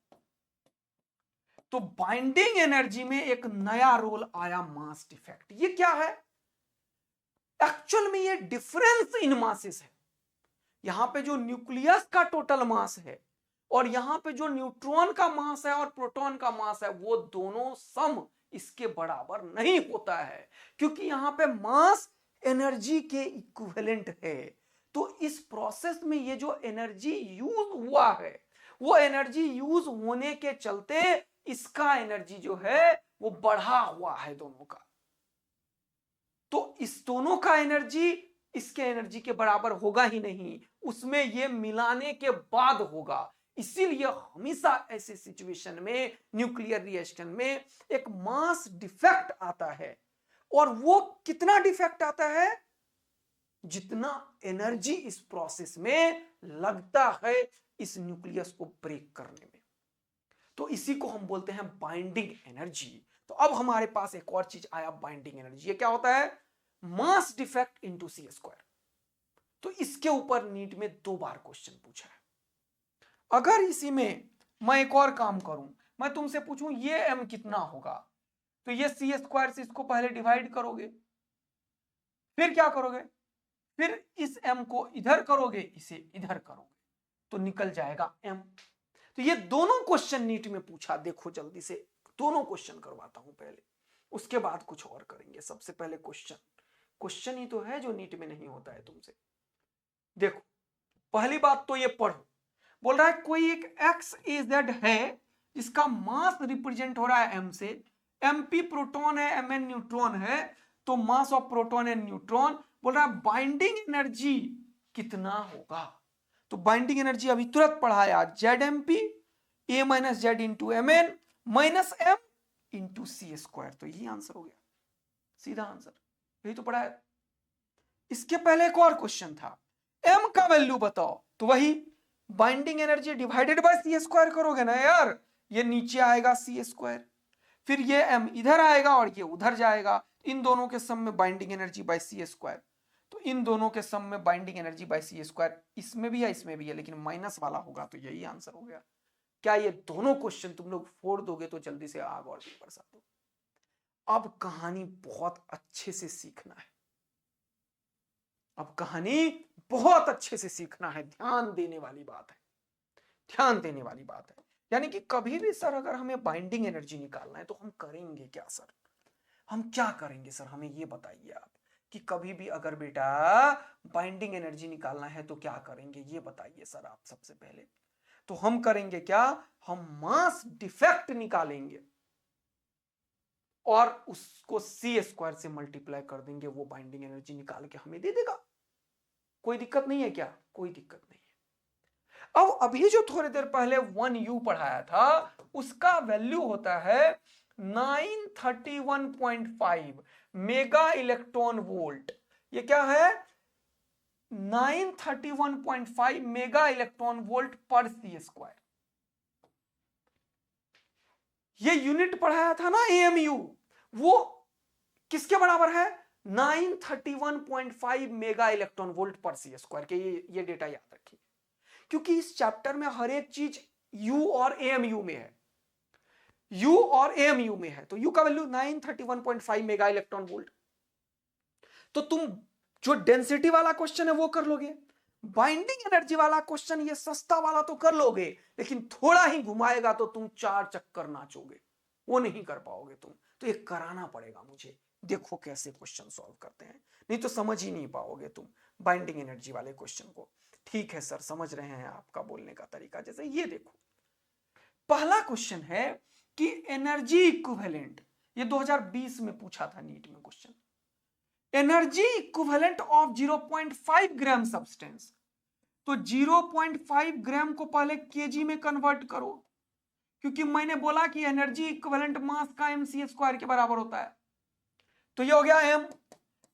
तो बाइंडिंग एनर्जी में एक नया रोल आया, मास डिफेक्ट। ये क्या है, एक्चुअल में ये डिफरेंस इन मासेस है। यहां पे जो न्यूक्लियस का टोटल मास है और यहां पे जो न्यूट्रॉन का मास है और प्रोटॉन का मास है, वो दोनों सम इसके बराबर नहीं होता है, क्योंकि यहां पे मास एनर्जी के इक्विवेलेंट है। तो इस प्रोसेस में ये जो एनर्जी यूज हुआ है, वो एनर्जी यूज होने के चलते इसका एनर्जी जो है वो बढ़ा हुआ है दोनों का। तो इस दोनों का एनर्जी इसके एनर्जी के बराबर होगा ही नहीं, उसमें ये मिलाने के बाद होगा। इसीलिए हमेशा ऐसे सिचुएशन में, न्यूक्लियर रिएक्शन में एक मास डिफेक्ट आता है। और वो कितना डिफेक्ट आता है, जितना एनर्जी इस प्रोसेस में लगता है इस न्यूक्लियस को ब्रेक करने में। तो इसी को हम बोलते हैं बाइंडिंग एनर्जी। तो अब हमारे पास एक और चीज आया, बाइंडिंग एनर्जी। ये क्या होता है, मास डिफेक्ट इंटू c²। तो इसके ऊपर नीट में 2 बार क्वेश्चन पूछा है। अगर इसी में मैं एक और काम करूं, मैं तुमसे पूछूं ये m कितना होगा, तो ये c² से इसको पहले डिवाइड करोगे, फिर क्या करोगे, फिर इस m को इधर करोगे, इसे इधर करोगे, तो निकल जाएगा m। तो ये दोनों क्वेश्चन नीट में पूछा। देखो जल्दी से दोनों क्वेश्चन करवाता हूं पहले, उसके बाद कुछ और करेंगे। सबसे पहले क्वेश्चन ही तो है जो नीट में नहीं होता है तुमसे। देखो पहली बात तो ये पढ़ो, बोल रहा है कोई एक XAZ है जिसका मास रिप्रेजेंट हो रहा है m से, mp प्रोटॉन है, mn न्यूट्रॉन है, तो मास ऑफ प्रोटॉन एंड न्यूट्रॉन। बोल रहा है बाइंडिंग एनर्जी कितना होगा, तो बाइंडिंग एनर्जी अभी तुरंत पढ़ाया, ZMP a minus Z into mn minus m into c²। तो यही आंसर हो गया, सीधा आंसर, यही तो पढ़ाया। इसके पहले एक और क्वेश्चन था, m का वैल्यू बताओ, तो वही binding energy divided by c² करोगे ना यार, ये नीचे आएगा c², फिर ये m इधर आएगा और ये उधर जाएगा, इन दोनों के सम में बाइंडिंग एनर्जी बाय c²। तो इन दोनों के सम में बाइंडिंग एनर्जी बाय c², इसमें भी है इसमें भी है, लेकिन माइनस वाला होगा, तो यही आंसर हो गया। क्या ये दोनों क्वेश्चन तुम लोग फोड़ दोगे तो जल्दी से आग और भी बरसा दो। अब कहानी बहुत अच्छे से सीखना है, अब कहानी बहुत अच्छे से सीखना है, ध्यान देने वाली बात है, ध्यान देने वाली बात है। यानी कि कभी भी सर अगर हमें बाइंडिंग एनर्जी निकालना है तो हम करेंगे क्या सर, हम क्या करेंगे सर, हमें ये बताइए आप कि कभी भी अगर बेटा बाइंडिंग एनर्जी निकालना है तो क्या करेंगे, ये बताइए सर आप सबसे पहले। तो हम करेंगे क्या, हम मास डिफेक्ट निकालेंगे और उसको सी स्क्वायर से मल्टीप्लाई कर देंगे, वो बाइंडिंग एनर्जी निकाल के हमें दे देगा। कोई दिक्कत नहीं है क्या, कोई दिक्कत नहीं है। अब अभी जो थोड़ी देर पहले 1U पढ़ाया था उसका वैल्यू होता है 931.5 मेगा इलेक्ट्रॉन वोल्ट। ये क्या है, 931.5 मेगा इलेक्ट्रॉन वोल्ट पर सी स्क्वायर। ये यूनिट पढ़ाया था ना एएमयू, वो किसके बराबर है, 931.5 मेगा इलेक्ट्रॉन वोल्ट पर सी स्क्वायर के। ये डेटा याद रखिए, क्योंकि इस चैप्टर में हर एक चीज यू और एएमयू में है, यू और एएमयू में है। तो यू का वैल्यू 931.5 मेगा इलेक्ट्रॉन वोल्ट। तो तुम जो डेंसिटी वाला क्वेश्चन है वो कर लोगे, बाइंडिंग एनर्जी वाला क्वेश्चन ये सस्ता वाला तो कर लोगे, लेकिन थोड़ा ही घुमाएगा तो तुम 4 चक्कर नाचोगे, वो नहीं कर पाओगे तुम। तो ये कराना पड़ेगा मुझे, देखो कैसे क्वेश्चन सॉल्व करते हैं, नहीं तो समझ ही नहीं पाओगे तुम बाइंडिंग एनर्जी वाले क्वेश्चन को। ठीक है सर, समझ रहे हैं आपका बोलने का तरीका। जैसे ये देखो, पहला क्वेश्चन है कि एनर्जी इक्विवेलेंट, ये 2020 में पूछा था नीट में question, energy equivalent of 0.5 gram substance. तो 0.5 ग्राम को पहले केजी में कन्वर्ट करो, क्योंकि मैंने बोला कि एनर्जी इक्विवेलेंट मास का mc स्क्वायर के बराबर होता है। तो ये हो गया m,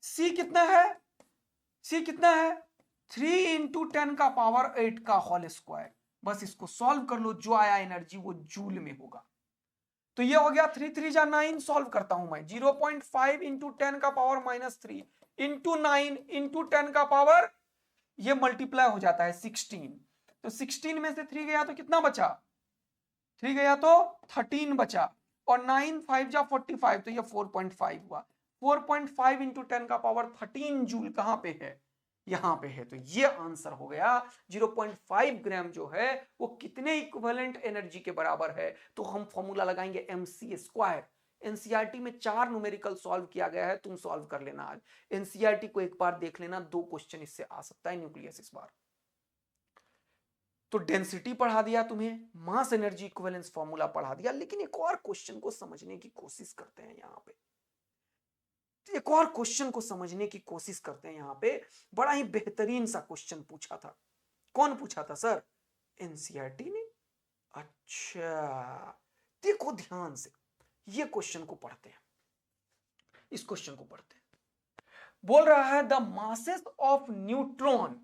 c कितना है, c कितना है 3 इंटू 10 का पावर 8 का होल स्क्वायर। बस इसको सॉल्व कर लो, जो आया एनर्जी वो जूल में होगा। तो ये हो गया 3 3 जा 9, सॉल्व करता हूं मैं, 0.5 इंटू 10 का पावर -3 इंटू 9 इंटू 10 का पावर, ये मल्टीप्लाई हो जाता है 16। तो 16 में से 3 गया तो कितना बचा, 3 गया तो 13 बचा, और 9 5 जा 45, तो ये 4.5 हुआ। 4.5 इंटू 10 का पावर 13 जूल कहां पे है, यहां पे है। तो ये आंसर हो गया 0.5 ग्राम जो है वो कितने इक्विवेलेंट एनर्जी के बराबर है। तो हम फॉर्मूला लगाएंगे mc स्क्वायर। एनसीईआरटी में 4 न्यूमेरिकल सॉल्व किया गया है, तुम सॉल्व कर लेना आज। एनसीईआरटी को एक बार देख लेना, 2 क्वेश्चन इससे आ सकता है न्यूक्लियस इस बार। तो डेंसिटी पढ़ा दिया तुम्हें, मास एनर्जी इक्विवेलेंस फॉर्मूला पढ़ा दिया, लेकिन एक और क्वेश्चन को समझने की कोशिश करते हैं यहां पे, एक और क्वेश्चन को समझने की कोशिश करते हैं यहां पे। बड़ा ही बेहतरीन सा क्वेश्चन पूछा था, कौन पूछा था सर, एनसीईआरटी ने। अच्छा देखो ध्यान से, ये क्वेश्चन को पढ़ते हैं, इस क्वेश्चन को पढ़ते हैं। बोल रहा है the masses of neutron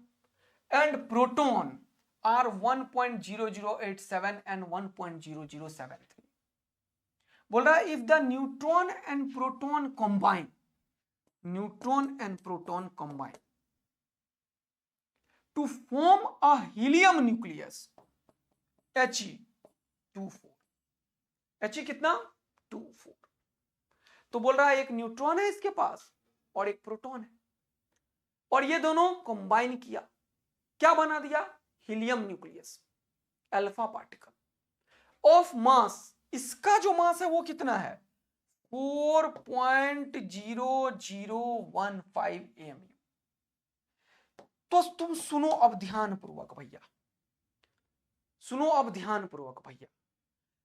and proton are 1.0087 and 1.0073। बोल रहा है if the neutron and proton combine, neutron and proton combine to form a helium nucleus He24। He कितना 24। तो बोल रहा है एक न्यूट्रॉन है इसके पास और एक प्रोटॉन है, और ये दोनों कंबाइन किया, क्या बना दिया, helium nucleus, alpha particle of mass. इसका जो मास है वो कितना है 4.0015 AMU। तो तुम सुनो अब ध्यान पूर्वक भैया, सुनो अब ध्यान पूर्वक भैया।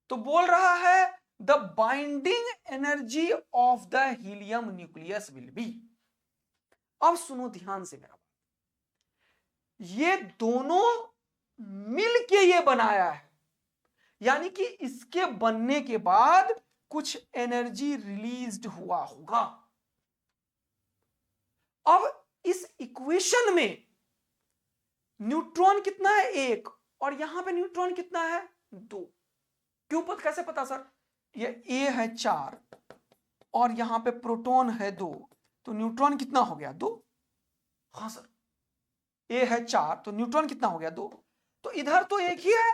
तो बोल रहा है the binding energy of the helium nucleus will be. अब सुनो ध्यान से मेरा बात, ये दोनों मिलके ये बनाया है, यानी कि इसके बनने के बाद कुछ एनर्जी रिलीज्ड हुआ होगा। अब इस इक्वेशन में न्यूट्रॉन कितना है 1, और यहां पे न्यूट्रॉन कितना है 2। क्यों पता, कैसे पता सर, ये ए है 4 और यहां पे प्रोटॉन है 2, तो न्यूट्रॉन कितना हो गया 2। हाँ सर, ए है 4 तो न्यूट्रॉन कितना हो गया 2, तो इधर तो एक ही है,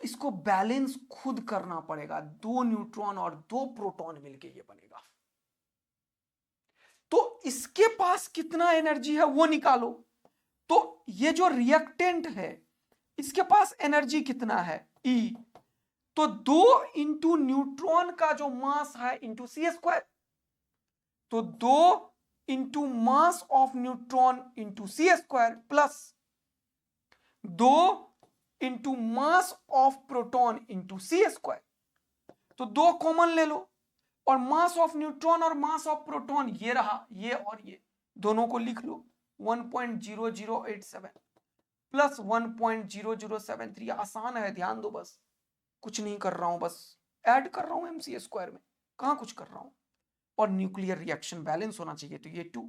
तो इसको बैलेंस खुद करना पड़ेगा, 2 न्यूट्रॉन और 2 प्रोटॉन मिलके ये बनेगा। तो इसके पास कितना एनर्जी है वो निकालो। तो ये जो रिएक्टेंट है इसके पास एनर्जी कितना है, E। तो 2 इंटू न्यूट्रॉन का जो मास है इंटू C², तो 2 into mass of neutron into C² plus 2 into mass of proton into C²। तो 2 कॉमन ले लो और मास ऑफ न्यूट्रॉन और मास ऑफ प्रोटॉन ये रहा, ये और ये दोनों को लिख लो, 1.0087 प्लस 1.0073। आसान है, ध्यान दो, बस कुछ नहीं कर रहा हूं, बस ऐड कर रहा हूं mc² में, कहां कुछ कर रहा हूं। और न्यूक्लियर रिएक्शन बैलेंस होना चाहिए, तो ये 2।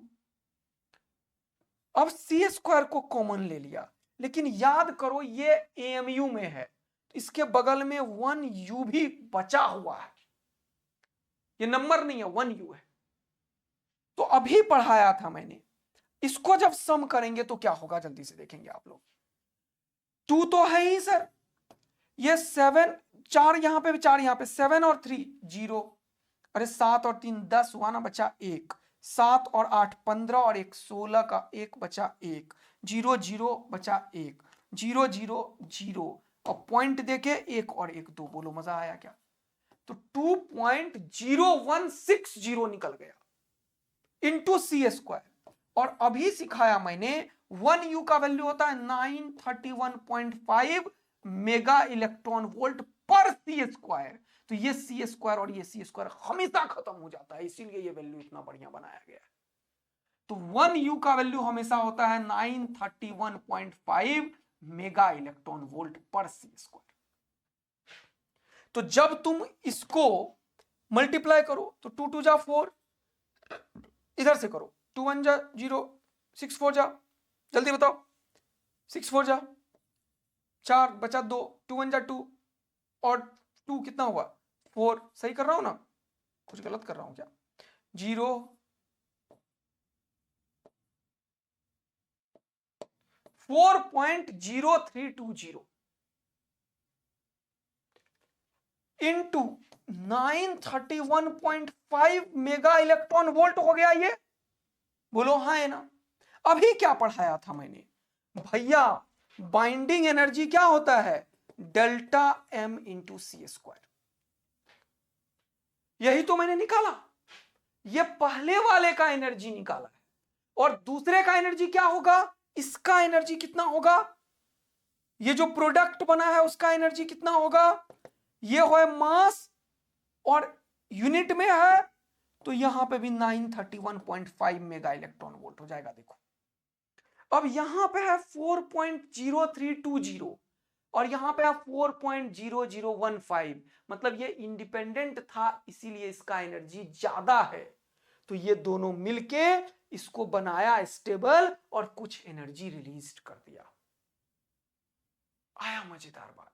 अब C² को कॉमन ले लिया, लेकिन याद करो ये AMU में है, इसके बगल में 1U भी बचा हुआ है, ये नंबर नहीं है, 1U है। तो अभी पढ़ाया था मैंने, इसको जब सम करेंगे तो क्या होगा जल्दी से देखेंगे आप लोग। 2 तो है ही सर, ये 7, 4 यहां पे, 4 यहां पे, 7 और 3 0, अरे 7 और 3 10 हुआ ना, बचा 1, 7 और 8 15 और 1 16 का 1 बचा 1, 0 0 बचा 1, 0 0 0 और पॉइंट देके 1 और 1 2। बोलो मजा आया क्या? तो 2.0160 निकल गया इंटू C²। और अभी सिखाया मैंने 1U का वैल्यू होता है 931.5 मेगा इलेक्ट्रॉन वोल्ट पर C²। तो ये C² और ये C² हमेशा खत्म हो जाता है, इसीलिए ये वैल्यू इतना बढ़िया बनाया गया है। तो 1U का वैल्यू हमेशा होता है 931.5 मेगा इलेक्ट्रॉन वोल्ट पर C²। तो जब तुम इसको मल्टीप्लाई करो तो 2 2 जा 4, इधर से करो, 2 1 जा 0, 6 4 जा, जल्दी बताओ, 6 4 जा 4 बचा 2, 2 1 जा 2 और 2 कितना हुआ 4। सही कर रहा हूं ना, कुछ गलत कर रहा हूं क्या? 0 4.0320 इंटू 931.5 मेगा इलेक्ट्रॉन वोल्ट हो गया ये। बोलो हाँ है ना। अभी क्या पढ़ाया था मैंने भैया, बाइंडिंग एनर्जी क्या होता है, डेल्टा M इंटू C²। यही तो मैंने निकाला, ये पहले वाले का एनर्जी निकाला है, और दूसरे का एनर्जी क्या होगा, इसका एनर्जी कितना होगा, ये जो प्रोडक्ट बना है उसका एनर्जी कितना होगा, ये है मास और यूनिट में है, तो यहां पे भी 931.5 मेगा इलेक्ट्रॉन वोल्ट हो जाएगा। देखो अब यहां पे है 4.0320 और यहां पे है 4.0015, मतलब ये इंडिपेंडेंट था इसीलिए इसका एनर्जी ज्यादा है। तो ये दोनों मिलके इसको बनाया स्टेबल और कुछ एनर्जी रिलीज कर दिया। आया मजेदार बात।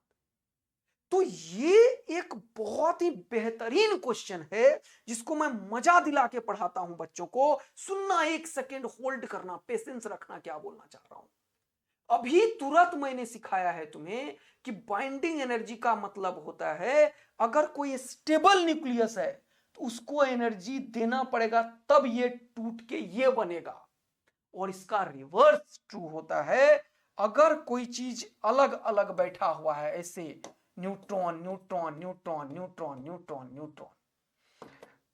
तो ये एक बहुत ही बेहतरीन क्वेश्चन है जिसको मैं मजा दिला के पढ़ाता हूं बच्चों को। सुनना, 1 सेकेंड होल्ड करना, पेशेंस रखना, क्या बोलना चाह रहा हूं। अभी तुरंत मैंने सिखाया है तुम्हें कि बाइंडिंग एनर्जी का मतलब होता है अगर कोई स्टेबल न्यूक्लियस है तो उसको एनर्जी देना पड़ेगा तब ये टूट के ये बनेगा, और इसका रिवर्स ट्रू होता है अगर कोई चीज अलग अलग बैठा हुआ है, ऐसे neutron neutron neutron neutron neutron neutron,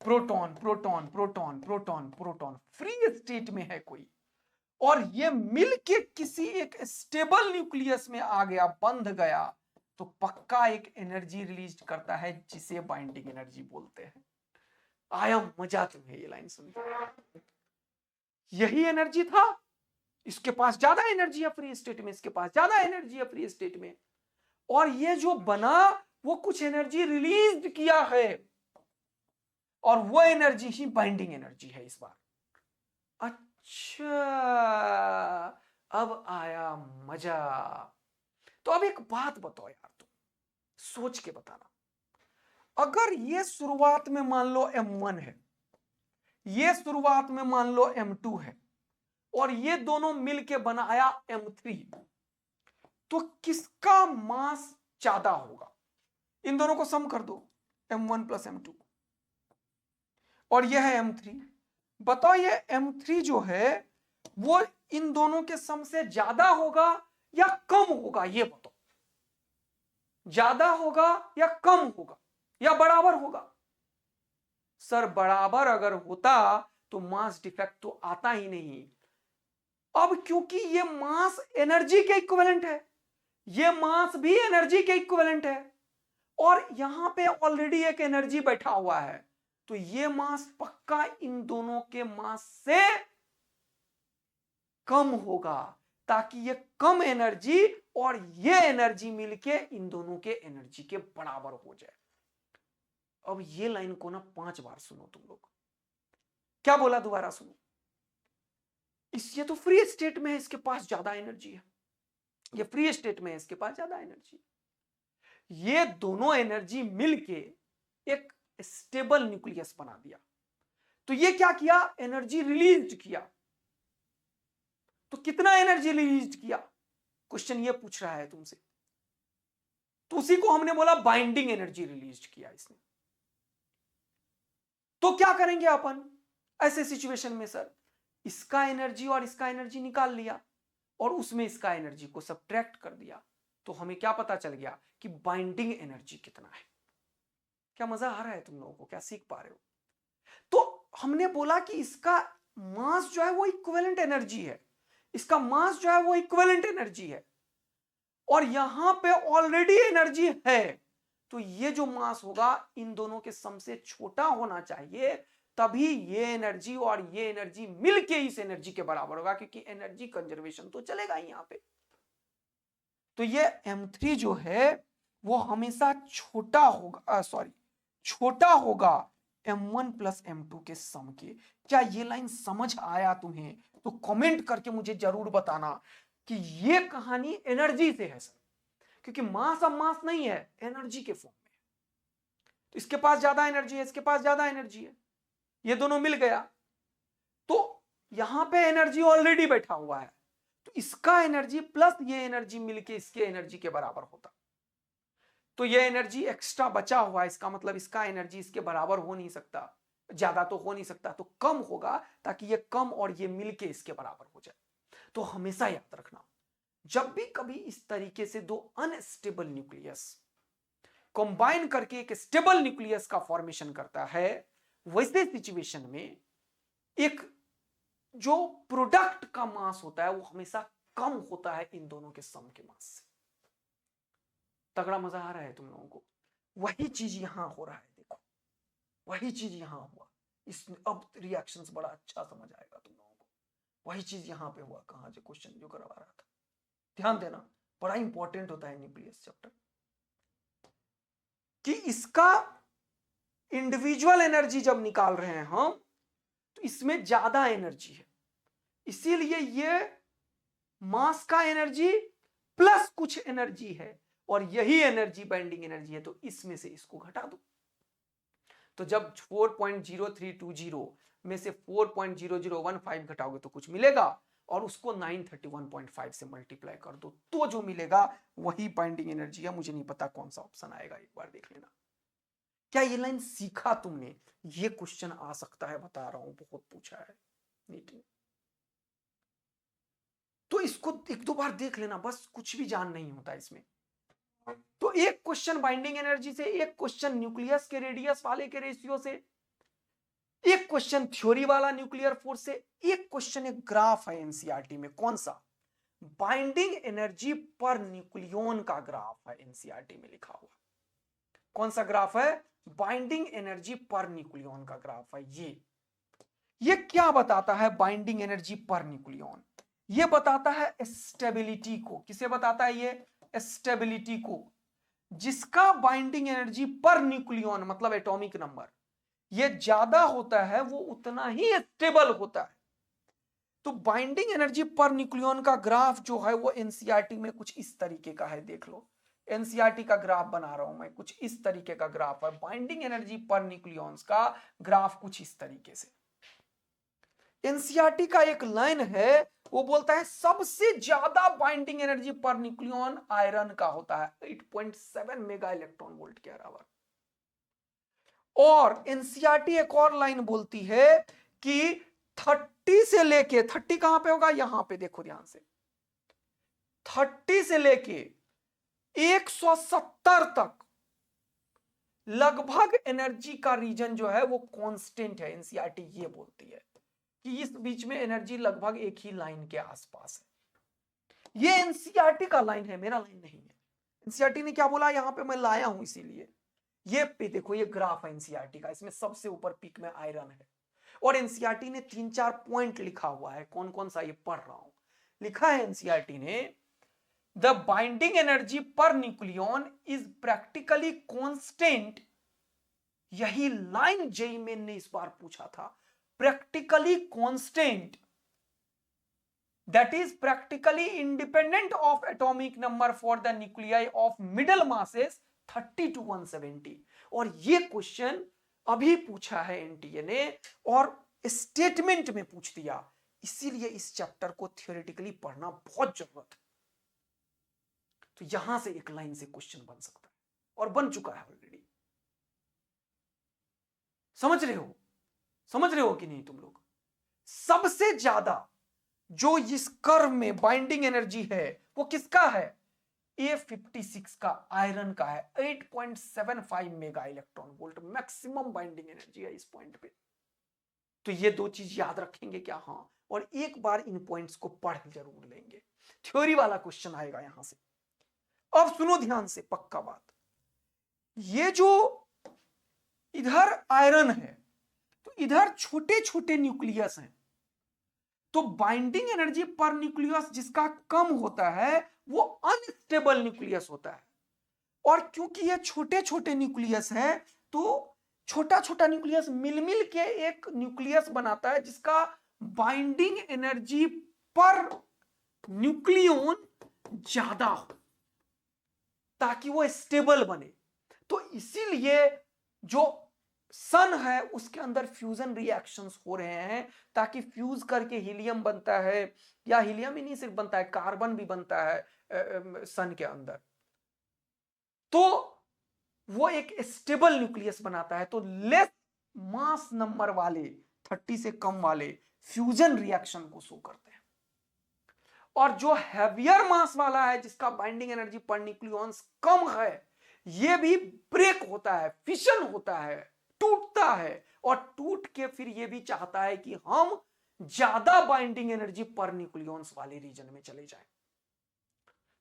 proton proton proton proton proton, free state में है कोई, और ये मिलके किसी एक स्टेबल न्यूक्लियस में आ गया, बंध गया, तो पक्का एक एनर्जी रिलीज करता है जिसे बाइंडिंग एनर्जी बोलते हैं। आया मजा तुम्हें ये लाइन सुन के? यही एनर्जी था, इसके पास ज्यादा एनर्जी है फ्री स्टेट में, इसके पास ज्यादा एनर्जी है फ्री स्टेट में, और ये जो बना वो कुछ एनर्जी रिलीज किया है, और वो एनर्जी ही बाइंडिंग एनर्जी है इस बार। अच्छा, अब आया मजा। तो अब एक बात बताओ यार, तुम सोच के बताना, अगर ये शुरुआत में मान लो M1 है, ये शुरुआत में मान लो M2 है, और ये दोनों मिलके बनाया M3, तो किसका मास ज्यादा होगा। इन दोनों को सम कर दो, m1 प्लस m2, और यह है m3। बताओ ये m3 जो है वो इन दोनों के सम से ज्यादा होगा या कम होगा, ये बताओ। ज्यादा होगा या कम होगा या बराबर होगा? सर बराबर अगर होता तो मास डिफेक्ट तो आता ही नहीं। अब क्योंकि ये मास एनर्जी के इक्विवेलेंट है, ये मास भी एनर्जी के इक्विवेलेंट है, और यहां पे ऑलरेडी एक एनर्जी बैठा हुआ है, तो ये मास पक्का इन दोनों के मास से कम होगा, ताकि ये कम एनर्जी और ये एनर्जी मिलके इन दोनों के एनर्जी के बराबर हो जाए। अब ये लाइन को ना 5 बार सुनो तुम लोग। क्या बोला, दोबारा सुनो। ये तो फ्री स्टेट में है, इसके पास ज्यादा एनर्जी है। ये फ्री स्टेट में है, इसके पास ज्यादा एनर्जी है। ये दोनों एनर्जी मिलके एक स्टेबल न्यूक्लियस बना दिया। तो ये क्या किया, एनर्जी रिलीज किया। तो कितना एनर्जी रिलीज किया, क्वेश्चन ये पूछ रहा है तुमसे। तो उसी को हमने बोला बाइंडिंग एनर्जी रिलीज किया इसने। तो क्या करेंगे अपन ऐसे सिचुएशन में? सर इसका एनर्जी और इसका एनर्जी निकाल लिया और उसमें इसका एनर्जी को सब्ट्रैक्ट कर दिया, तो हमें क्या पता चल गया कि बाइंडिंग एनर्जी कितना है। क्या मजा आ रहा है तुम लोगों को? क्या सीख पा रहे हो? तो हमने बोला कि इसका मास जो है वो इक्विवेलेंट एनर्जी है, इसका मास जो है वो इक्विवेलेंट एनर्जी है, और यहां पे ऑलरेडी एनर्जी है, तो ये जो मास होगा इन दोनों के सम से छोटा होना चाहिए, तभी ये एनर्जी और ये एनर्जी मिलके इस एनर्जी के बराबर होगा, क्योंकि एनर्जी कंजर्वेशन तो चलेगा ही यहां पे। तो ये m3 जो है वो हमेशा छोटा होगा, छोटा होगा m1 प्लस m2 के सम के। क्या ये लाइन समझ आया तुम्हें? तो कमेंट करके मुझे जरूर बताना कि ये कहानी एनर्जी से है सर, क्योंकि मास अब मास नहीं है, एनर्जी के फॉर्म में। तो इसके पास ज्यादा एनर्जी है, इसके पास ज्यादा एनर्जी है, ये दोनों मिल गया, तो यहां पे एनर्जी ऑलरेडी बैठा हुआ है, तो इसका एनर्जी प्लस ये एनर्जी मिलके इसके एनर्जी के बराबर होता। तो ये एनर्जी एक्स्ट्रा बचा हुआ है, इसका मतलब इसका एनर्जी इसके बराबर हो नहीं सकता, ज्यादा तो हो नहीं सकता, तो कम होगा, ताकि ये कम और ये मिलके इसके बराबर हो जाए। तो हमेशा याद रखना, जब भी कभी इस तरीके से दो अनस्टेबल न्यूक्लियस कंबाइन करके एक स्टेबल न्यूक्लियस का फॉर्मेशन करता है, वैसे सिचुएशन में एक जो प्रोडक्ट का मास होता है वो हमेशा कम होता है इन दोनों के सम के मास से। तगड़ा मजा आ रहा है तुम लोगों को? वही चीज यहां हो रहा है, देखो वही चीज यहां हुआ। इसमें अब रिएक्शंस बड़ा अच्छा समझ आएगा तुम लोगों को। वही चीज यहां पे हुआ, कहां जो क्वेश्चन जो करवा रहा था। ध्यान देना, बड़ा इंपॉर्टेंट होता है न्यूक्लियस चैप्टर, कि इसका इंडिविजुअल एनर्जी जब निकाल रहे हैं हम, तो इसमें ज्यादा एनर्जी है, इसीलिए ये मास का एनर्जी प्लस कुछ एनर्जी है, और यही एनर्जी बाइंडिंग एनर्जी है, तो इसमें से इसको घटा दो। तो जब 4.0320 में से 4.0015 घटाओगे तो कुछ मिलेगा, और उसको 931.5 से मल्टीप्लाई कर दो, तो जो मिलेगा वही बाइंडिंग एनर्जी है। मुझे नहीं पता कौन सा ऑप्शन आएगा, एक बार देख लेना। क्या ये लाइन सीखा तुमने? ये क्वेश्चन आ सकता है, बता रहा हूं, बहुत पूछा है नीट में। तो इसको एक दो बार देख लेना, बस, कुछ भी जान नहीं होता इसमें। तो एक क्वेश्चन बाइंडिंग एनर्जी से, एक क्वेश्चन न्यूक्लियस के रेडियस वाले के रेशियो से, एक क्वेश्चन थ्योरी वाला न्यूक्लियर फोर्स से, एक क्वेश्चन एक ग्राफ है एनसीईआरटी में। कौन सा? बाइंडिंग एनर्जी पर न्यूक्लियन का ग्राफ है एनसीईआरटी में लिखा हुआ। कौन सा ग्राफ है? बाइंडिंग एनर्जी पर न्यूक्लियन का ग्राफ है। ये क्या बताता है? बाइंडिंग एनर्जी पर न्यूक्लियन ये बताता है स्टेबिलिटी को। किसे बताता है ये? स्टेबिलिटी को। जिसका बाइंडिंग एनर्जी पर न्यूक्लियन मतलब एटॉमिक नंबर ये ज्यादा होता है, वो उतना ही स्टेबल होता है। तो बाइंडिंग एनर्जी पर न्यूक्लियन का ग्राफ जो है वो एनसीईआरटी में कुछ इस तरीके का है, देख लो। एनसीईआरटी का ग्राफ बना रहा हूं मैं, कुछ इस तरीके का ग्राफ है। बाइंडिंग एनर्जी पर न्यूक्लियंस का ग्राफ कुछ इस तरीके से। एनसीईआरटी का एक लाइन है, वो बोलता है सबसे ज्यादा binding energy per nucleon iron का होता है 8.7 मेगा इलेक्ट्रॉन वोल्ट के बराबर। और एनसीईआरटी एक और लाइन बोलती है कि 30 से लेके 30 कहां पे होगा, यहां पे देखो ध्यान से, 30 से लेके 170 तक लगभग एनर्जी का रीजन जो है वो कांस्टेंट है। एनसीईआरटी ये बोलती है कि इस बीच में एनर्जी लगभग एक ही लाइन के आसपास है। ये एनसीईआरटी का लाइन है, मेरा लाइन नहीं है। एनसीईआरटी ने क्या बोला यहां पे मैं लाया हूं इसीलिए। ये पे देखो, ये ग्राफ है एनसीईआरटी का, इसमें सबसे ऊपर पीक में आयरन है और एनसीईआरटी ने 3-4 पॉइंट लिखा हुआ है। कौन कौन सा ये पढ़ रहा हूं, लिखा है एनसीईआरटी ने, the binding energy per nucleon is practically constant. यही लाइन जेई मेन ने इस बार पूछा था, practically constant, that is practically independent of atomic number for the nuclei of middle masses 30 to 170। और ये क्वेश्चन अभी पूछा है एनटीए ने और स्टेटमेंट में पूछ दिया, इसीलिए इस चैप्टर को थियोरेटिकली पढ़ना बहुत जरूरत है। तो यहां से एक लाइन से क्वेश्चन बन सकता है और बन चुका है ऑलरेडी। समझ रहे हो कि नहीं तुम लोग? सबसे ज्यादा जो इस कर्व में बाइंडिंग एनर्जी है वो किसका है, A56 का, आयरन का है। 8.75 mega electron volt maximum binding energy है इस पॉइंट पे। तो ये दो चीज याद रखेंगे क्या, हाँ, और एक बार इन पॉइंट्स को पढ़ जरूर लेंगे, थ्योरी वाला क्वेश्चन आएगा यहां से। अब सुनो ध्यान से, पक्का बात, ये जो इधर आयरन है तो इधर छोटे छोटे न्यूक्लियस हैं, तो बाइंडिंग एनर्जी पर न्यूक्लियस जिसका कम होता है वो अनस्टेबल न्यूक्लियस होता है। और क्योंकि ये छोटे छोटे न्यूक्लियस है तो छोटा छोटा न्यूक्लियस मिल के एक न्यूक्लियस बनाता है जिसका बाइंडिंग एनर्जी पर न्यूक्लियन ज्यादा हो ताकि वो स्टेबल बने। तो इसीलिए जो सन है उसके अंदर फ्यूजन रिएक्शंस हो रहे हैं ताकि फ्यूज करके हीलियम बनता है, या हीलियम ही नहीं सिर्फ बनता है, कार्बन भी बनता है सन के अंदर। तो वो एक स्टेबल न्यूक्लियस बनाता है। तो लेस मास नंबर वाले 30 से कम वाले फ्यूजन रिएक्शन को शो करते हैं, और जो हैवियर मास वाला है जिसका बाइंडिंग एनर्जी पर न्यूक्लियॉन्स कम है ये भी ब्रेक होता है, फिशन होता है, टूटता है, और टूट के फिर ये भी चाहता है कि हम ज्यादा बाइंडिंग एनर्जी पर न्यूक्लियॉन्स वाले रीजन में चले जाएं।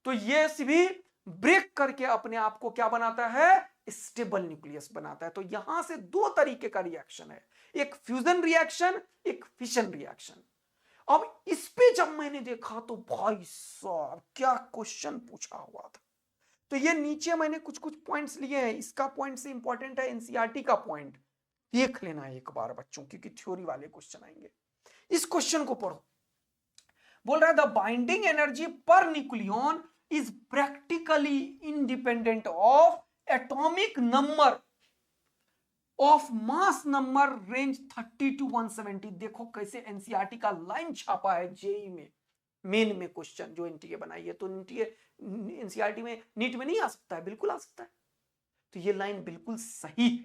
तो ये भी ब्रेक करके अपने आप को क्या बनाता है, स्टेबल न्यूक्लियस बनाता है। तो यहां से दो तरीके का रिएक्शन है, एक फ्यूजन रिएक्शन, एक फिशन रिएक्शन। अब इस पे जब मैंने देखा तो भाई साहब क्या क्वेश्चन पूछा हुआ था। तो ये नीचे मैंने कुछ कुछ पॉइंट्स लिए हैं, इसका पॉइंट से इंपॉर्टेंट है एनसीईआरटी का पॉइंट, देख लेना एक बार बच्चों, क्योंकि थ्योरी वाले क्वेश्चन आएंगे। इस क्वेश्चन को पढ़ो, बोल रहा है the binding energy per nucleon is practically independent of atomic number of mass number range 30 to 170। देखो कैसे एनसीईआरटी का लाइन छापा है जेई में, मेन में क्वेश्चन जो एनटीए बनाई है। तो एनसीईआरटी में, नीट में नहीं आ सकता है, बिल्कुल आ सकता है। तो ये लाइन बिल्कुल सही है।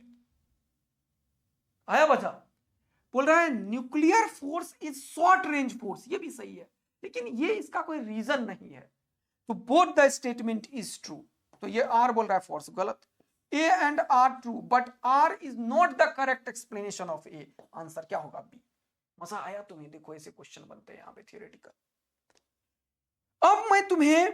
आया बचा, बोल रहा है nuclear force is short range force, ये भी सही है, लेकिन ये इसका कोई रीजन नहीं है। तो both the statement is true. तो ये आर बोल रहा है फोर्स, गलत। A and R true, but R is not the correct explanation of A। Answer क्या होगा, B। मजा आया तुम्हें? देखो ऐसे क्वेश्चन बनते हैं यहाँ पे थियोरेटिकल। अब मैं तुम्हें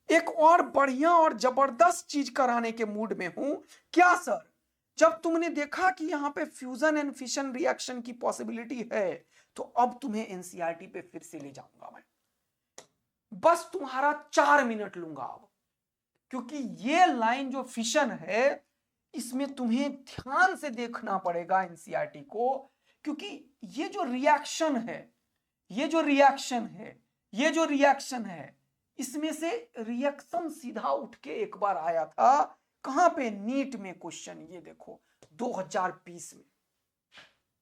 एक और बढ़िया और जबरदस्त चीज कराने के मूड में हूं। क्या सर? जब तुमने देखा कि यहाँ पे फ्यूजन एंड फिशन रिएक्शन की पॉसिबिलिटी है तो अब तुम्हें एनसीईआरटी पे फिर से ले जाऊंगा मैं। बस तुम्हारा 4 मिनट लूंगा अब, क्योंकि ये लाइन जो फिशन है इसमें तुम्हें ध्यान से देखना पड़ेगा एनसीईआरटी को, क्योंकि ये जो रिएक्शन है, ये जो रिएक्शन है, ये जो रिएक्शन है, इसमें से रिएक्शन सीधा उठ के एक बार आया था। कहां पे? नीट में क्वेश्चन, ये देखो 2020 में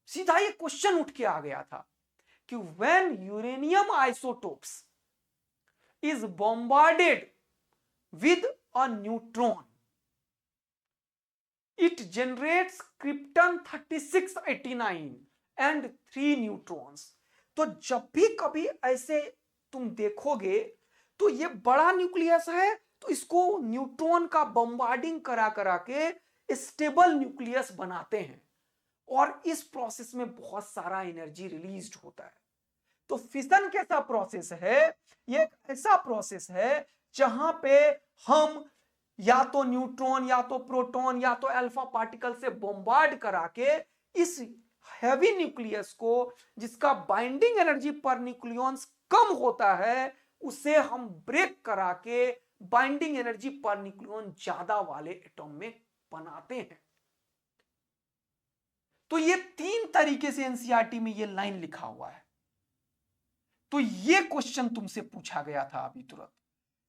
सीधा ये क्वेश्चन उठ के आ गया था कि when uranium isotopes is bombarded with a neutron, it generates krypton 3689 and 3 neutrons. तो जब भी कभी ऐसे तुम देखोगे तो ये बड़ा न्यूक्लियस है, तो इसको न्यूट्रॉन का बम्बार्डिंग करा करा के स्टेबल न्यूक्लियस बनाते हैं और इस प्रोसेस में बहुत सारा एनर्जी रिलीज होता है। तो फिशन कैसा प्रोसेस है? ये एक ऐसा प्रोसेस है जहां पे हम या तो न्यूट्रॉन या तो प्रोटॉन या तो अल्फा पार्टिकल से बॉम्बार्ड करा के इस हैवी न्यूक्लियस को, जिसका बाइंडिंग एनर्जी पर न्यूक्लियॉन्स कम होता है, उसे हम ब्रेक करा के बाइंडिंग एनर्जी पर न्यूक्लियॉन ज्यादा वाले एटॉम में बनाते हैं। तो ये 3 तरीके से एनसीईआरटी में ये लाइन लिखा हुआ है। तो ये क्वेश्चन तुमसे पूछा गया था अभी तुरंत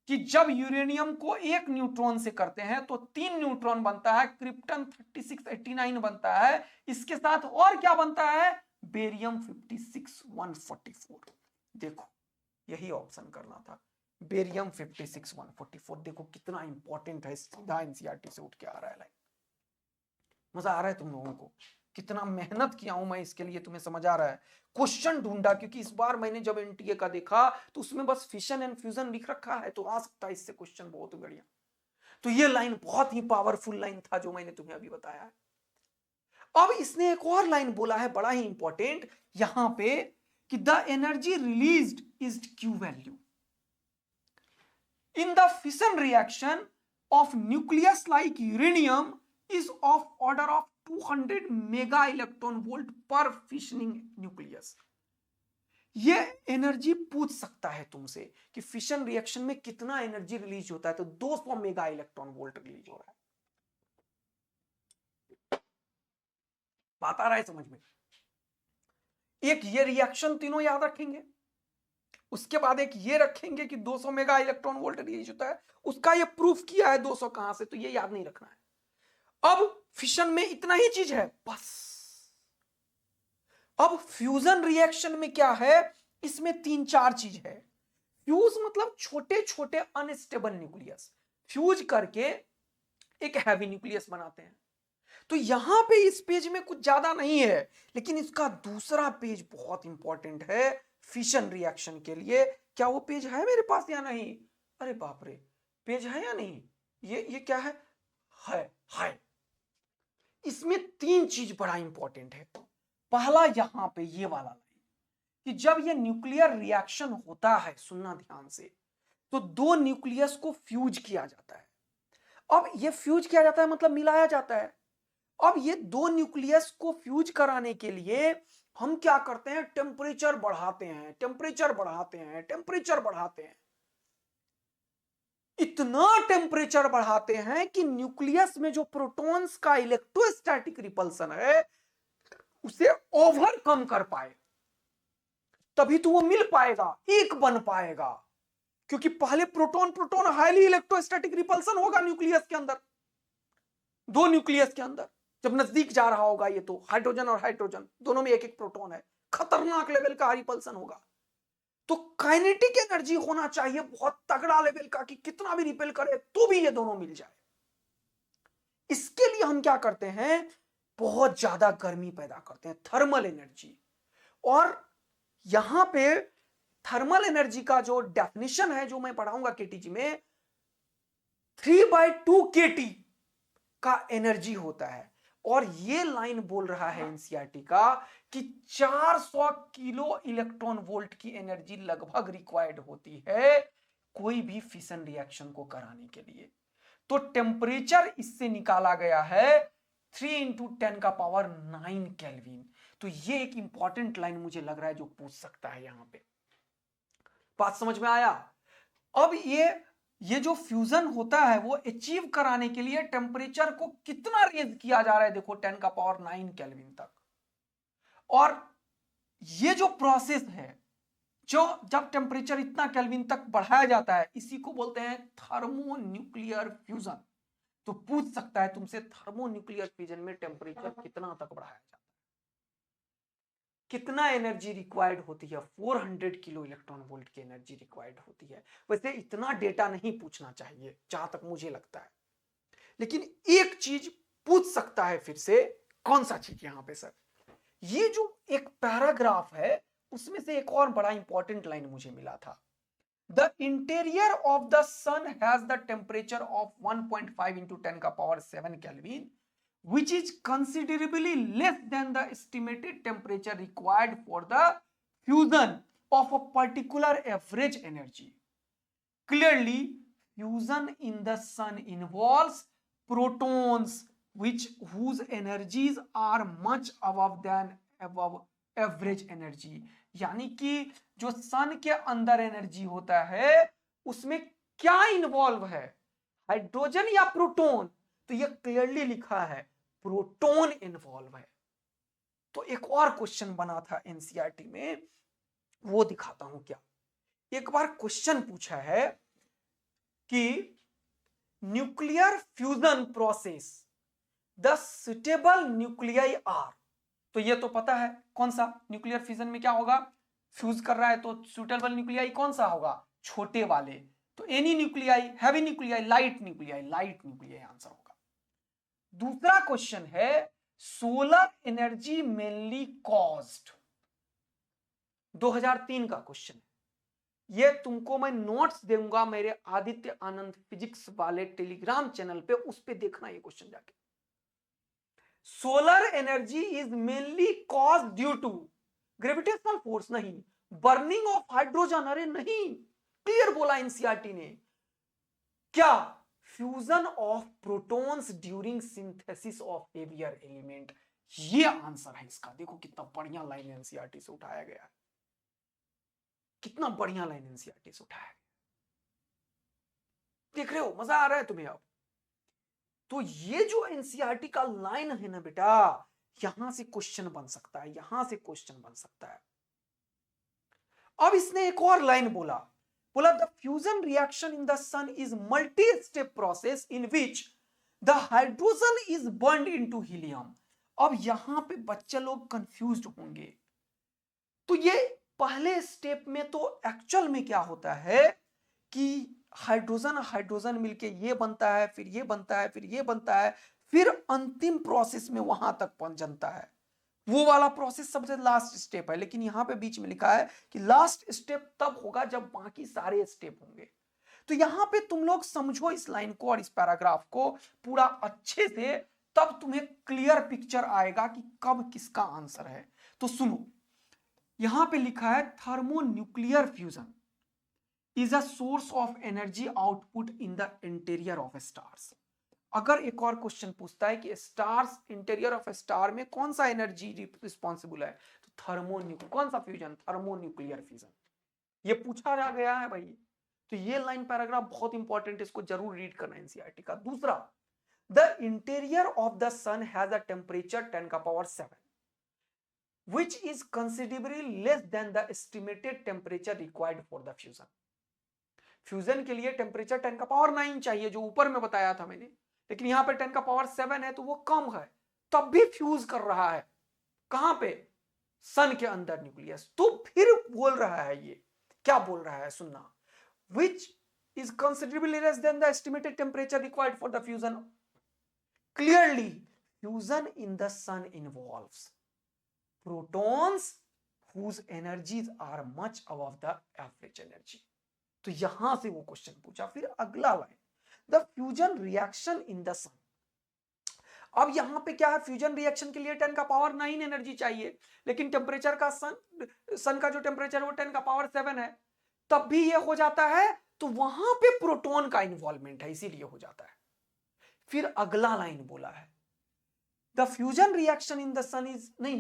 कि जब यूरेनियम को एक न्यूट्रॉन से करते हैं तो 3 न्यूट्रॉन बनता है, क्रिप्टन 3689 बनता है, इसके साथ और क्या बनता है? बेरियम 56144। देखो यही ऑप्शन करना था, बेरियम 56144। देखो कितना इंपॉर्टेंट है, सीधा एनसीईआरटी से उठ के आ रहा है लाइन। मजा आ रहा है तुम लोगों को? कितना मेहनत किया हूं मैं इसके लिए, तुम्हें समझ आ रहा है? क्वेश्चन ढूंढा, क्योंकि इस बार मैंने जब एनटीए का देखा तो उसमें बस फिशन एंड फ्यूजन लिख रखा है, तो आ सकता है इससे क्वेश्चन बहुत बढ़िया। तो ये लाइन बहुत ही पावरफुल लाइन था जो मैंने तुम्हें अभी बताया है। अब इसने एक और लाइन बोला है बड़ा ही इंपॉर्टेंट यहां पे कि the energy released is Q value in the fission reaction of nucleus like uranium is of order of 200 mega electron volt पर फिशनिंग न्यूक्लियस। ये एनर्जी पूछ सकता है तुमसे कि फिशन रिएक्शन में कितना एनर्जी रिलीज होता है, तो 200 मेगा इलेक्ट्रॉन वोल्ट रिलीज हो रहा है। बात आ रहा है समझ में? एक ये रिएक्शन तीनों याद रखेंगे, उसके बाद एक ये रखेंगे कि 200 मेगा इलेक्ट्रॉन वोल्ट रिलीज होता है, उसका ये प्रूफ किया है 200 कहां से, तो ये याद नहीं रखना है। अब फिशन में इतना ही चीज है बस। अब फ्यूजन रिएक्शन में क्या है? इसमें 3-4 चीज है। फ्यूज मतलब छोटे छोटे अनस्टेबल न्यूक्लियस फ्यूज करके एक हैवी न्यूक्लियस बनाते हैं। तो यहां पे इस पेज में कुछ ज्यादा नहीं है, लेकिन इसका दूसरा पेज बहुत इंपॉर्टेंट है फिशन रिएक्शन के लिए। क्या वो पेज है मेरे पास या नहीं? अरे बाप रे, पेज है या नहीं? ये क्या है? है। इसमें 3 चीज बड़ा इंपॉर्टेंट है। पहला यहां पे ये वाला लाइन कि जब ये न्यूक्लियर रिएक्शन होता है, सुनना ध्यान से, तो 2 न्यूक्लियस को फ्यूज किया जाता है। अब ये फ्यूज किया जाता है मतलब मिलाया जाता है। अब ये 2 न्यूक्लियस को फ्यूज कराने के लिए हम क्या करते हैं? टेम्परेचर बढ़ाते हैं, टेम्परेचर बढ़ाते हैं, टेम्परेचर बढ़ाते हैं। इतना टेम्परेचर बढ़ाते हैं कि न्यूक्लियस में जो प्रोटॉन्स का इलेक्ट्रोस्टैटिक रिपल्सन है उसे ओवरकम कर पाए, तभी तो वो मिल पाएगा, एक बन पाएगा। क्योंकि पहले proton proton highly electrostatic repulsion होगा न्यूक्लियस के अंदर, 2 न्यूक्लियस के अंदर जब नजदीक जा रहा होगा ये, तो हाइड्रोजन और हाइड्रोजन दोनों में एक एक प्रोटॉन है, खतरनाक लेवल का रिपल्सन होगा। तो काइनेटिक एनर्जी होना चाहिए बहुत तगड़ा लेवल का कि कितना भी रिपेल करे तो भी ये दोनों मिल जाए। इसके लिए हम क्या करते हैं? बहुत ज्यादा गर्मी पैदा करते हैं, थर्मल एनर्जी। और यहां पे थर्मल एनर्जी का जो डेफिनेशन है जो मैं पढ़ाऊंगा केटीजी में, 3/2 केटी का एनर्जी होता है। और ये लाइन बोल रहा है एनसीईआरटी का कि 400 किलो इलेक्ट्रॉन वोल्ट की एनर्जी लगभग रिक्वायर्ड होती है कोई भी फिशन रिएक्शन को कराने के लिए। तो टेम्परेचर इससे निकाला गया है 3 × 10⁹ केल्विन। तो ये एक इंपॉर्टेंट लाइन मुझे लग रहा है जो पूछ सकता है यहां पे। बात समझ में आया? अब ये जो फ्यूजन होता है वो अचीव कराने के लिए टेम्परेचर को कितना रेज किया जा रहा है, देखो 10⁹ केल्विन तक। और ये जो प्रोसेस है, जो जब टेम्परेचर इतना केल्विन तक बढ़ाया जाता है, इसी को बोलते हैं थर्मोन्यूक्लियर फ्यूजन। तो पूछ सकता है तुमसे थर्मोन्यूक्लियर फ्यूजन में टेम्परेचर कितना तक बढ़ाया जाता है। कितना एनर्जी रिक्वायर्ड होती है? 400 किलो इलेक्ट्रॉन वोल्ट की एनर्जी रिक्वायर्ड होती है। वैसे इतना डेटा नहीं पूछना चाहिए जहां तक मुझे लगता है, लेकिन एक चीज पूछ सकता है फिर से। कौन सा चीज यहां पे सर? ये जो एक पैराग्राफ है उसमें से एक और बड़ा इंपॉर्टेंट लाइन मुझे मिला था। The interior of the sun has the temperature of 1.5 into 10 का power 7 kelvin, which is considerably less than the estimated temperature required for the fusion of a particular average energy. Clearly, fusion in the sun involves protons whose energies are much above average energy. यानी कि जो सन के अंदर energy होता है उसमें क्या involve है, हाइड्रोजन या प्रोटॉन? तो ये क्लियरली लिखा है प्रोटॉन इन्वॉल्व है। तो एक और क्वेश्चन बना था एनसीईआरटी में, वो दिखाता हूं क्या। एक बार क्वेश्चन पूछा है कि nuclear fusion process the suitable nuclei are. तो ये तो पता है कौन सा न्यूक्लियर फ्यूजन में क्या होगा, फ्यूज कर रहा है, तो सुटेबल न्यूक्लियाई कौन सा होगा, छोटे वाले। तो any nuclei, heavy nuclei, light nuclei, light nuclei answer होगा। दूसरा क्वेश्चन है सोलर एनर्जी मेनली कॉज्ड, 2003 का क्वेश्चन है। ये तुमको मैं नोट्स दूंगा मेरे आदित्य आनंद फिजिक्स वाले टेलीग्राम चैनल पे, उस पे देखना ये क्वेश्चन जाके। Solar energy is mainly cause due to gravitational force, नहीं बर्निंग ऑफ हाइड्रोजन, अरे नहीं, क्लियर बोला एनसीईआरटी ने। क्या? Fusion of protons during synthesis of heavier element. ये आंसर है इसका। देखो कितना बढ़िया लाइन एनसीईआरटी से उठाया गया है, कितना बढ़िया लाइन एनसीईआरटी से उठाया गया। देख रहे हो, मजा आ रहा है तुम्हें अब? तो ये जो एनसीईआरटी का लाइन है ना बेटा, यहां से क्वेश्चन बन सकता है, यहां से क्वेश्चन बन सकता है। अब इसने एक और लाइन बोला, the fusion reaction in the sun is multi step process in which the hydrogen is burned into helium. अब यहां पे बच्चे लोग कंफ्यूज्ड होंगे। तो ये पहले स्टेप में तो एक्चुअल में क्या होता है कि हाइड्रोजन हाइड्रोजन मिलके ये बनता है, फिर ये बनता है, फिर ये बनता है, फिर अंतिम प्रोसेस में वहां तक पहुंच जाता है। वो वाला प्रोसेस सबसे लास्ट स्टेप है, लेकिन यहां पे बीच में लिखा है कि लास्ट स्टेप तब होगा जब बाकी सारे स्टेप होंगे। तो यहां पे तुम लोग समझो इस लाइन को और इस पैराग्राफ को पूरा अच्छे से, तब तुम्हें क्लियर पिक्चर आएगा कि कब किसका आंसर है। तो सुनो, यहां पे लिखा है thermonuclear fusion is a source of energy output in the interior of stars. अगर एक और क्वेश्चन पूछता है कि स्टार्स, इंटीरियर ऑफ स्टार में कौन सा एनर्जी रिस्पॉन्सिबल है, तो थर्मोन्यूक्लियर, कौन सा फ्यूजन, थर्मोन्यूक्लियर फ्यूजन, ये पूछा जा गया है भाई। तो ये लाइन पैराग्राफ बहुत इंपॉर्टेंट है, इसको जरूर रीड करना एनसीईआरटी का। दूसरा, the interior of the sun has a temperature 10 का power 7 which is considerably less than the estimated temperature required for the fusion। Fusion के लिए टेम्परेचर 10 का पावर 9 चाहिए, जो ऊपर में बताया था मैंने, लेकिन यहां पे 10 का पावर 7 है, तो वो कम है, तब भी फ्यूज कर रहा है। कहां पे? सन के अंदर न्यूक्लियस। तो फिर बोल रहा है, ये क्या बोल रहा है सुनना, which is considerably less than the estimated temperature required for the fusion। Clearly, fusion in the sun involves protons whose energies are much above the average energy। तो यहां से वो क्वेश्चन पूछा। फिर अगला line, the fusion reaction in the sun. अब यहां पे क्या है, फ्यूजन रिएक्शन के लिए 10 का पावर 9 एनर्जी चाहिए, लेकिन टेम्परेचर का सन का जो टेम्परेचर है वो 10 का पावर 7 है, तब भी ये हो जाता है। तो वहां पे प्रोटॉन का इन्वॉल्वमेंट है, इसीलिए हो जाता है। फिर अगला लाइन बोला है, the fusion reaction in the sun is, नहीं,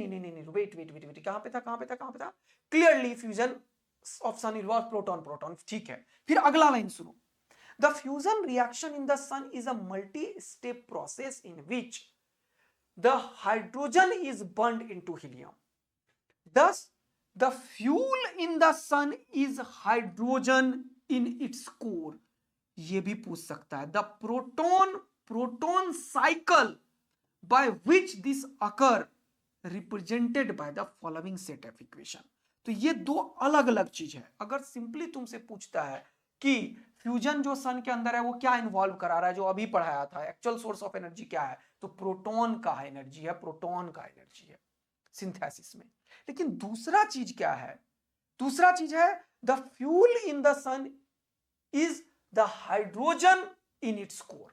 वेट, कहां पे था, clearly fusion of sun involve proton proton, ठीक है। फिर अगला लाइन सुनो, the fusion reaction in the sun is a multi step process in which the hydrogen is burned into helium, thus the fuel in the sun is hydrogen in its core। ये भी पूछ सकता है, the proton cycle by which this occur represented by the following set of equation. तो ये दो अलग अलग चीज है। अगर सिंपली तुमसे पूछता है कि फ्यूजन जो सन के अंदर है वो क्या इन्वॉल्व करा रहा है, जो अभी पढ़ाया था, एक्चुअल सोर्स ऑफ एनर्जी क्या है, तो प्रोटॉन का एनर्जी है, प्रोटॉन का एनर्जी है सिंथेसिस में। लेकिन दूसरा चीज क्या है, दूसरा चीज है the fuel in the sun is the hydrogen in its core.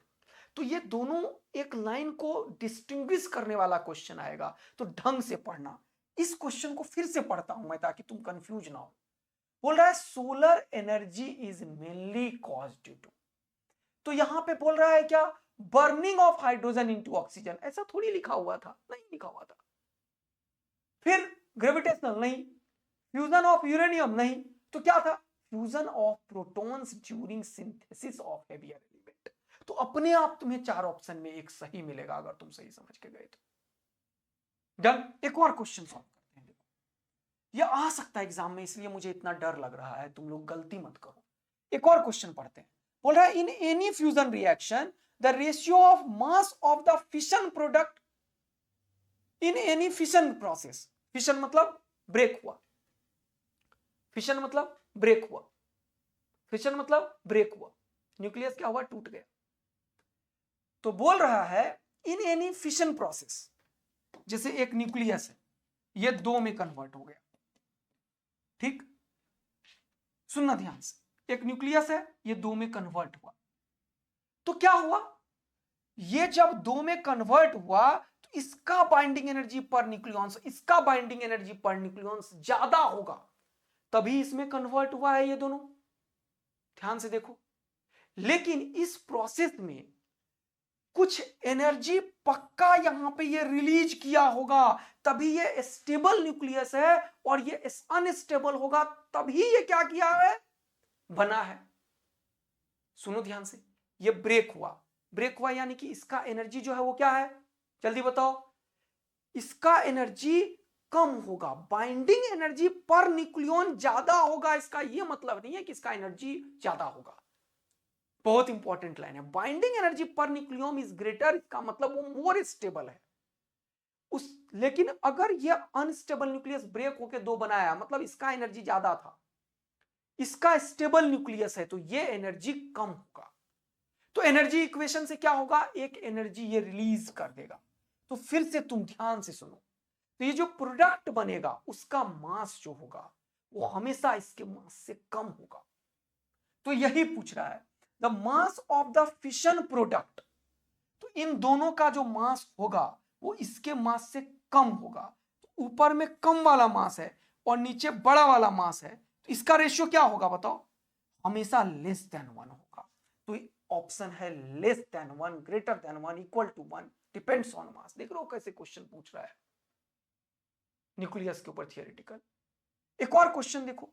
तो ये दोनों एक लाइन को डिस्टिंग्विश करने वाला क्वेश्चन आएगा, तो ढंग से पढ़ना। इस क्वेश्चन को फिर से पढ़ता हूं मैं ताकि तुम कंफ्यूज ना हो। बोल रहा है solar energy is mainly caused due to, तो यहां पे बोल रहा है क्या, burning of hydrogen into oxygen. ऐसा थोड़ी लिखा हुआ था, नहीं लिखा हुआ था। फिर ग्रेविटेशनल नहीं, फ्यूजन ऑफ यूरेनियम नहीं, तो क्या था, fusion of protons during synthesis of heavier element. तो अपने आप तुम्हें चार ऑप्शन में एक सही मिलेगा अगर तुम सही समझ के गए तो। डन। एक और क्वेश्चन सॉल्व करते हैं। देखो ये आ सकता है एग्जाम में, इसलिए मुझे इतना डर लग रहा है, तुम लोग गलती मत करो। एक और क्वेश्चन पढ़ते हैं। बोल रहा है in any fusion reaction the ratio of mass of the fission product in any fission process. Fission मतलब ब्रेक हुआ, फिशन मतलब ब्रेक हुआ, फिशन मतलब ब्रेक हुआ, न्यूक्लियस क्या हुआ, टूट गया। तो बोल रहा है इन एनी फिशन प्रोसेस, जैसे एक न्यूक्लियस है, ये दो में कन्वर्ट हो गया, ठीक, सुनना ध्यान से, एक न्यूक्लियस है, ये दो में कन्वर्ट हुआ, तो क्या हुआ, ये जब दो में कन्वर्ट हुआ तो इसका बाइंडिंग एनर्जी पर न्यूक्लियॉन्स, इसका बाइंडिंग एनर्जी पर न्यूक्लियॉन्स ज्यादा होगा, तभी इसमें कन्वर्ट हुआ है ये दोनों। ध्यान से देखो, लेकिन इस प्रोसेस में कुछ एनर्जी पक्का यहां पे ये रिलीज किया होगा, तभी ये स्टेबल न्यूक्लियस है, और ये अनस्टेबल होगा तभी ये क्या किया है, बना है। सुनो ध्यान से, ये ब्रेक हुआ, ब्रेक हुआ यानी कि इसका एनर्जी जो है वो क्या है, जल्दी बताओ, इसका एनर्जी कम होगा, बाइंडिंग एनर्जी पर न्यूक्लियॉन ज्यादा होगा। इसका ये मतलब नहीं है कि इसका एनर्जी ज्यादा होगा, बहुत इंपॉर्टेंट लाइन है, बाइंडिंग एनर्जी पर न्यूक्लियम इज ग्रेटर, इसका मतलब वो मोर स्टेबल है उस। लेकिन अगर ये अनस्टेबल न्यूक्लियस ब्रेक होके दो बनाया, मतलब इसका एनर्जी ज्यादा था, इसका स्टेबल न्यूक्लियस है, तो ये एनर्जी कम होगा। तो एनर्जी इक्वेशन से क्या होगा, एक एनर्जी ये रिलीज कर देगा। तो फिर से तुम ध्यान से सुनो, तो ये जो प्रोडक्ट बनेगा उसका मास जो होगा वो हमेशा इसके मास से कम होगा। तो यही पूछ रहा है the mass of the fission product, तो इन दोनों का जो मास होगा वो इसके मास से कम होगा। तो ऊपर में कम वाला मास है और नीचे बड़ा वाला मास है, तो इसका रेशियो क्या होगा बताओ, हमेशा लेस देन 1 होगा। तो ऑप्शन है less than 1, greater than 1, equal to 1, depends on mass. देख लो कैसे क्वेश्चन पूछ रहा है न्यूक्लियस के ऊपर थियोरेटिकल। एक और क्वेश्चन देखो,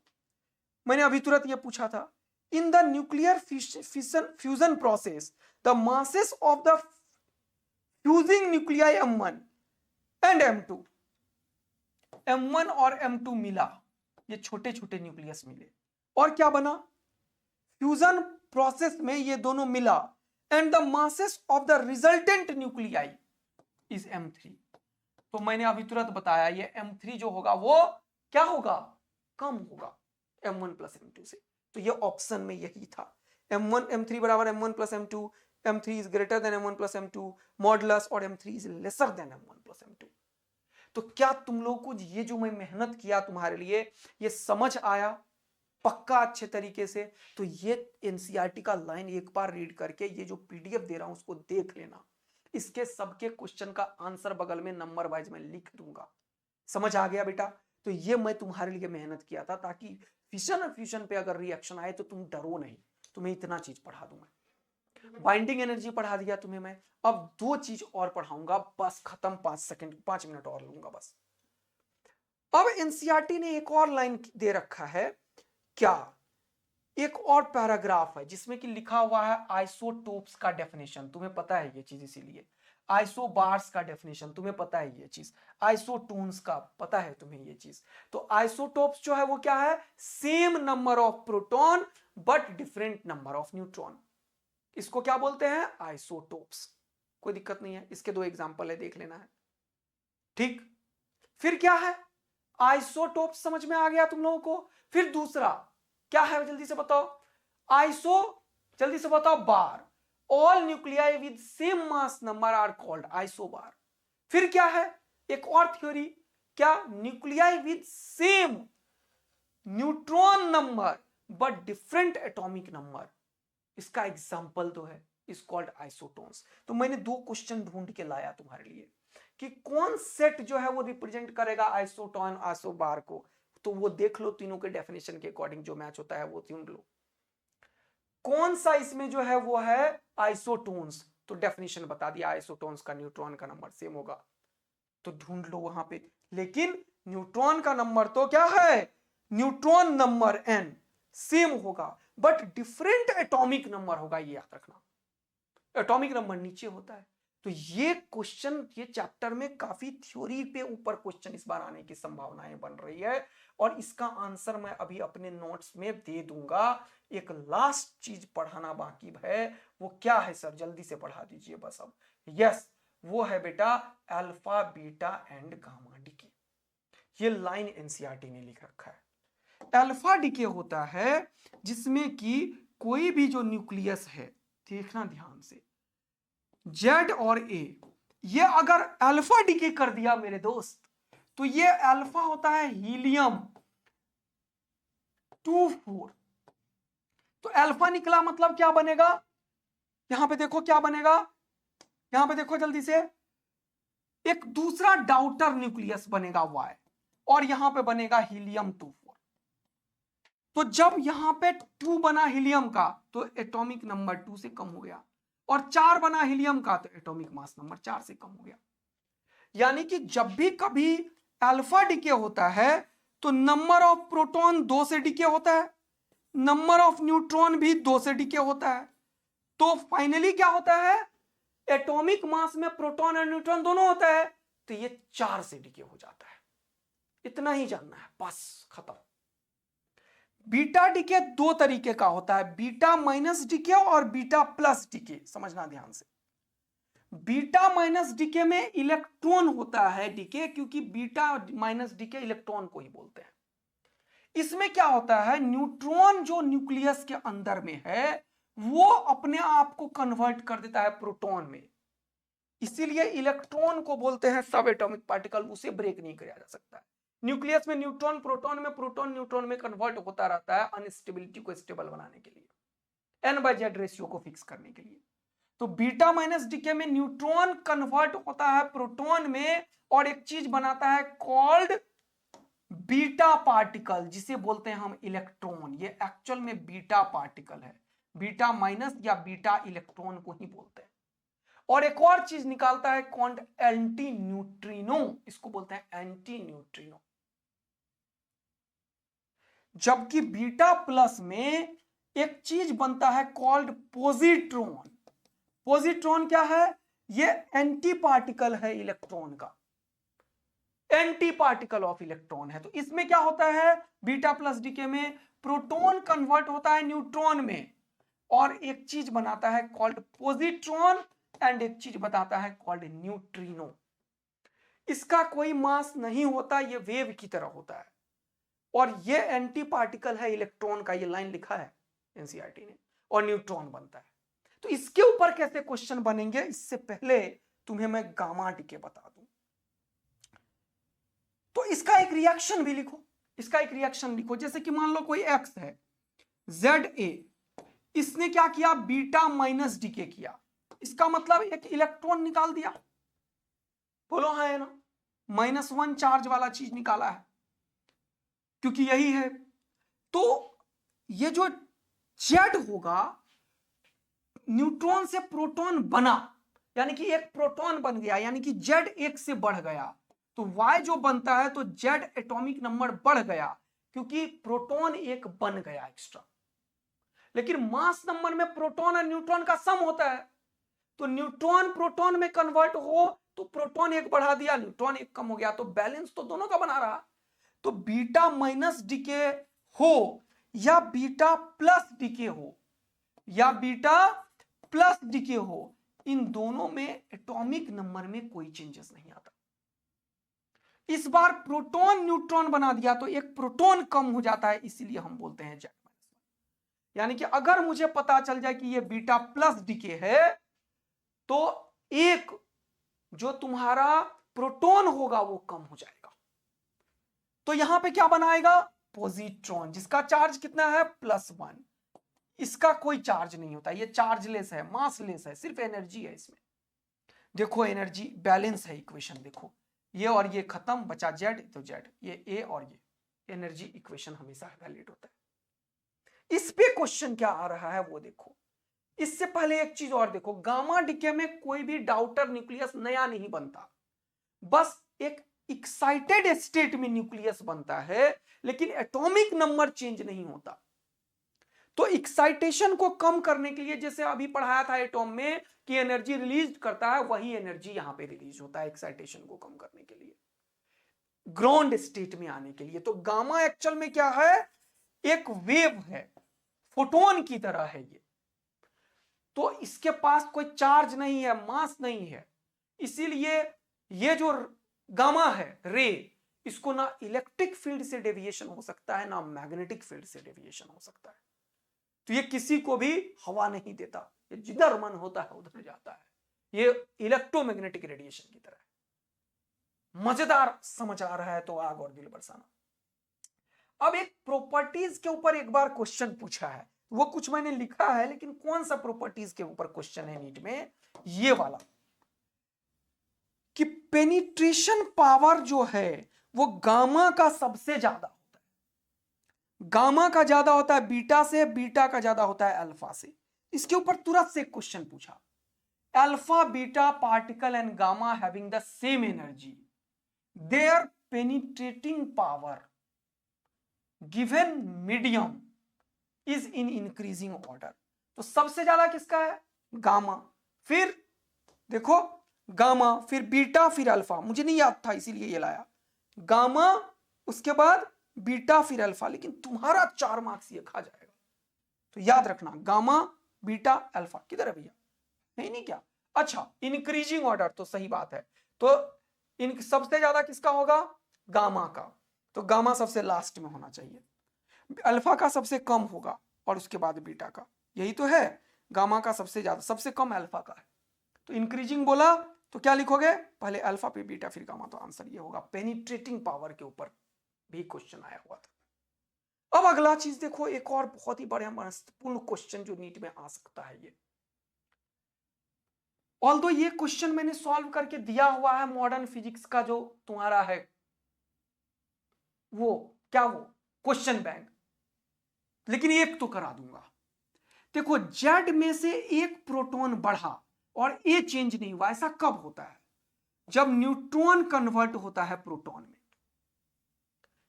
मैंने अभी तुरंत ये पूछा था, in the nuclear fusion process the masses of the fusing nuclei M1 and M2, M1 और M2 मिला, ये छोटे छोटे न्यूक्लियस मिले, और क्या बना, फ्यूजन प्रोसेस में ये दोनों मिला, and the masses of the resultant nuclei is M3। तो मैंने अभी तुरंत बताया ये M3 जो होगा वो क्या होगा, कम होगा M1 प्लस M2 से। तो ये ऑप्शन में यही था, M1 M3 बराबर M1 plus M2, M3 is greater than M1 plus M2 modulus, और M3 is lesser than M1 plus M2। तो क्या तुम लोग को ये जो मैं मेहनत किया तुम्हारे लिए ये समझ आया पक्का अच्छे तरीके से? तो ये एनसीईआरटी का लाइन एक बार रीड करके ये जो पीडीएफ दे रहा हूं उसको देख लेना, इसके सबके क्वेश्चन का आंसर बगल में नंबर वाइज मैं लिख दूंगा। समझ आ गया बेटा? तो ये मैं तुम्हारे लिए मेहनत किया था ताकि फिशन और फ्यूजन पे अगर रिएक्शन आए तो तुम डरो नहीं, तुम्हें इतना चीज पढ़ा दूंगा। बाइंडिंग एनर्जी पढ़ा दिया तुम्हें मैं, अब दो चीज और पढ़ाऊंगा, बस खत्म, 5 मिनट और लूंगा बस। अब एनसीईआरटी ने एक और लाइन दे रखा है, क्या, एक और पैराग्राफ है जिसमें कि लिखा हुआ है आइसोटोप्स का डेफिनेशन, तुम्हें पता है ये चीज, इसीलिए आइसोबार्स का डेफिनेशन तुम्हें पता है ये चीज, आइसोटोन्स का पता है तुम्हें ये चीज। तो आइसोटोप्स जो है वो क्या है, same number of proton but different number of neutron, इसको क्या बोलते हैं, आइसोटोप्स। कोई दिक्कत नहीं है, इसके दो एग्जांपल है, देख लेना है, ठीक। फिर क्या है, आइसोटोप, समझ में आ गया तुम लोगों को। फिर दूसरा क्या है, जल्दी से बताओ, जल्दी से बताओ, बार। All nuclei with same mass number are called isobar. फिर क्या है, एक और थ्योरी, क्या, nuclei with same neutron number but different atomic number, इसका एग्जांपल तो है, इज कॉल्ड आइसोटोन्स। तो मैंने दो क्वेश्चन ढूंढ के लाया तुम्हारे लिए कि कौन सेट जो है वो रिप्रेजेंट करेगा आइसोटोन आइसोबार को, तो वो देख लो, तीनों के डेफिनेशन के अकॉर्डिंग जो मैच होता है वो ढूंढ लो। कौन सा इसमें जो है वो है आइसोटोन्स, तो डेफिनेशन बता दिया, आइसोटोन्स का न्यूट्रॉन का नंबर सेम होगा, तो ढूंढ लो वहां पे। लेकिन न्यूट्रॉन का नंबर तो क्या है, न्यूट्रॉन नंबर n सेम होगा, बट डिफरेंट एटॉमिक नंबर होगा, ये याद रखना, एटॉमिक नंबर नीचे होता है। तो ये क्वेश्चन, ये चैप्टर में काफी थ्योरी पे ऊपर क्वेश्चन इस बार आने की संभावनाएं बन रही है, और इसका आंसर मैं अभी अपने नोट्स में दे दूंगा। एक लास्ट चीज पढ़ाना बाकी है, वो क्या है सर, जल्दी से पढ़ा दीजिए बस अब। यस, वो है बेटा alpha beta and gamma decay. ये लाइन एनसीईआरटी ने लिख रखा है। अल्फा डीके होता है जिसमें कि कोई भी जो न्यूक्लियस है, देखना ध्यान से, जेड और ए, ये अगर अल्फा डीके कर दिया मेरे दोस्त, तो ये अल्फा होता है हीलियम 24। तो अल्फा निकला मतलब क्या बनेगा, यहां पे देखो क्या बनेगा, यहां पे देखो जल्दी से, एक दूसरा डाउटर न्यूक्लियस बनेगा वाई, और यहां पे बनेगा हीलियम 24। तो जब यहां पे 2 बना हीलियम का, तो एटॉमिक नंबर 2 से कम हो गया, और 4 बना हीलियम का, तो एटॉमिक मास नंबर 4 से कम हो गया। यानी कि जब भी कभी अल्फा डीके होता है, तो नंबर ऑफ प्रोटॉन 2 से डीके होता है, नंबर ऑफ न्यूट्रॉन भी 2 से डीके होता है। तो फाइनली क्या होता है, एटॉमिक मास में प्रोटॉन और न्यूट्रॉन दोनों होता है, तो ये 4 से डीके हो जाता है। इतना ही जानना है, बस खत्म। बीटा डीके दो तरीके का होता है, बीटा माइनस डीके और बीटा प्लस डीके, समझना ध्यान से। बीटा माइनस डीके में इलेक्ट्रॉन होता है डीके, क्योंकि बीटा माइनस डीके इलेक्ट्रॉन को ही बोलते हैं। इसमें क्या होता है, न्यूट्रॉन जो न्यूक्लियस के अंदर में है, वो अपने आप को कन्वर्ट कर देता है प्रोटॉन में, इसीलिए इलेक्ट्रॉन को बोलते हैं सब एटॉमिक पार्टिकल, उसे ब्रेक नहीं किया जा सकता। न्यूक्लियस में न्यूट्रॉन प्रोटॉन में, प्रोटॉन न्यूट्रॉन में कन्वर्ट होता रहता है, अनस्टेबिलिटी को स्टेबल बनाने के लिए, n/z रेशियो को फिक्स करने के लिए। तो बीटा माइनस डीके में न्यूट्रॉन कन्वर्ट होता है प्रोटॉन में, और एक चीज बनाता है कॉल्ड बीटा पार्टिकल, जिसे बोलते हैं हम इलेक्ट्रॉन। ये एक्चुअल में बीटा पार्टिकल है, बीटा माइनस या बीटा इलेक्ट्रॉन को ही बोलते हैं। और एक और चीज निकालता है कॉल्ड एंटी न्यूट्रिनो, इसको बोलते हैं एंटी न्यूट्रिनो। जबकि बीटा प्लस में एक चीज बनता है कॉल्ड पॉजिट्रॉन। पॉजिट्रॉन क्या है, ये एंटी पार्टिकल है इलेक्ट्रॉन का, एंटी पार्टिकल ऑफ इलेक्ट्रॉन है। तो इसमें क्या होता है, बीटा प्लस डीके में प्रोटॉन कन्वर्ट होता है न्यूट्रॉन में, और एक चीज बनाता है कॉल्ड पॉजिट्रॉन, एंड एक चीज बताता है कॉल्ड न्यूट्रिनो। इसका कोई मास नहीं होता, ये वेव की तरह होता है, और ये एंटी पार्टिकल है इलेक्ट्रॉन का, ये लाइन लिखा है एनसीईआरटी ने, और न्यूट्रॉन बनता है। तो इसके ऊपर कैसे क्वेश्चन बनेंगे, इससे पहले तुम्हें मैं गामा डीके बता दूं। तो इसका एक रिएक्शन भी लिखो, इसका एक रिएक्शन लिखो। जैसे कि मान लो कोई एक्स है, जेड ए, इसने क्या किया, बीटा माइनस डीके किया, इसका मतलब एक इलेक्ट्रॉन निकाल दिया, बोलो हाँ है ना, -1 चार्ज वाला चीज निकाला है, क्योंकि यही है। तो ये जो जेड होगा, न्यूट्रॉन से प्रोटॉन बना, यानी कि एक प्रोटॉन बन गया, यानी कि जेड एक से बढ़ गया, तो वाई जो बनता है, तो जेड एटॉमिक नंबर बढ़ गया, क्योंकि प्रोटॉन एक बन गया एक्स्ट्रा। लेकिन मास नंबर में प्रोटॉन और न्यूट्रॉन का सम होता है, तो न्यूट्रॉन प्रोटॉन में कन्वर्ट हो, तो प्रोटॉन एक बढ़ा दिया, न्यूट्रॉन एक कम हो गया, तो बैलेंस तो दोनों का बना रहा। तो बीटा माइनस डीके हो या बीटा प्लस डीके हो, या बीटा प्लस डीके हो, इन दोनों में एटॉमिक नंबर में कोई चेंजेस नहीं आता। इस बार प्रोटॉन न्यूट्रॉन बना दिया तो एक प्रोटॉन कम हो जाता है, इसीलिए हम बोलते हैं Z-1। यानी कि अगर मुझे पता चल जाए कि ये बीटा प्लस डीके है तो एक जो तुम्हारा प्रोटॉन होगा वो कम हो जाएगा, तो यहां पे क्या बनाएगा, पॉजिट्रॉन, जिसका चार्ज कितना है +1। इसका कोई चार्ज नहीं होता, ये चार्जलेस है, मासलेस है, सिर्फ एनर्जी है इसमें। देखो एनर्जी बैलेंस है, इक्वेशन देखो, ये और ये खत्म, बचा जेड, तो जेड, ये ए और ये, एनर्जी इक्वेशन हमेशा वैलिड होता है। इस पे क्वेश्चन क्या आ रहा है वो देखो। इससे पहले एक चीज और देखो, गामा डीके में कोई भी डाउटर न्यूक्लियस नया नहीं बनता, बस एक एक्साइटेड स्टेट में न्यूक्लियस बनता है, लेकिन एटॉमिक नंबर चेंज नहीं होता। तो एक्साइटेशन को कम करने के लिए, जैसे अभी पढ़ाया था एटॉम में कि एनर्जी रिलीज करता है, वही एनर्जी यहां पे रिलीज होता है एक्साइटेशन को कम करने के लिए, ग्राउंड स्टेट में आने के लिए। तो गामा एक्चुअल में क्या है, एक वेव है, फोटोन की तरह है ये, तो इसके पास कोई चार्ज नहीं है, मास नहीं है, इसीलिए ये जो गामा है रे, इसको ना इलेक्ट्रिक फील्ड से डेविएशन हो सकता है, ना मैग्नेटिक फील्ड से डेविएशन हो सकता है। तो ये किसी को भी हवा नहीं देता, ये जिधर मन होता है उधर जाता है, ये इलेक्ट्रोमैग्नेटिक रेडिएशन की तरह है। मजेदार समझ आ रहा है तो आग और दिल बरसाना। अब एक प्रॉपर्टीज के ऊपर एक बार क्वेश्चन पूछा है, वो कुछ मैंने लिखा है, लेकिन कौन सा प्रॉपर्टीज के ऊपर क्वेश्चन है नीट में, ये वाला, कि पेनिट्रेशन पावर जो है वो गामा का सबसे ज्यादा होता है, गामा का ज्यादा होता है बीटा से, बीटा का ज्यादा होता है अल्फा से। इसके ऊपर तुरंत से क्वेश्चन पूछा, alpha beta particle and gamma having the same energy, their penetrating power given medium is in increasing order. तो सबसे ज्यादा किसका है, गामा, फिर देखो गामा, फिर बीटा, फिर अल्फा, मुझे नहीं याद था इसीलिए ये लाया, गामा उसके बाद बीटा फिर अल्फा, लेकिन तुम्हारा 4 मार्क्स ये खा जाएगा, तो याद रखना गामा बीटा अल्फा किधर है भैया, नहीं क्या, अच्छा इंक्रीजिंग ऑर्डर, तो सही बात है, तो इन सबसे ज्यादा किसका होगा, गामा का, तो गामा सबसे लास्ट में होना चाहिए, अल्फा का सबसे कम होगा और उसके बाद बीटा का, यही तो है, गामा का सबसे ज्यादा, सबसे कम अल्फा का है। तो इंक्रीजिंग बोला तो क्या लिखोगे, पहले अल्फा फिर बीटा फिर गामा, तो आंसर ये होगा। पेनिट्रेटिंग पावर के ऊपर भी क्वेश्चन आया हुआ था। अब अगला चीज देखो, एक और बहुत ही बड़ा महत्वपूर्ण क्वेश्चन जो नीट में आ सकता है, ये ऑल्दो ये क्वेश्चन मैंने सॉल्व करके दिया हुआ है मॉडर्न फिजिक्स का जो तुम्हारा है वो क्या, वो क्वेश्चन बैंक, लेकिन एक तो करा दूंगा। देखो जेड में से एक प्रोटॉन बढ़ा और ए चेंज नहीं हुआ, ऐसा कब होता है, जब न्यूट्रॉन कन्वर्ट होता है प्रोटॉन में।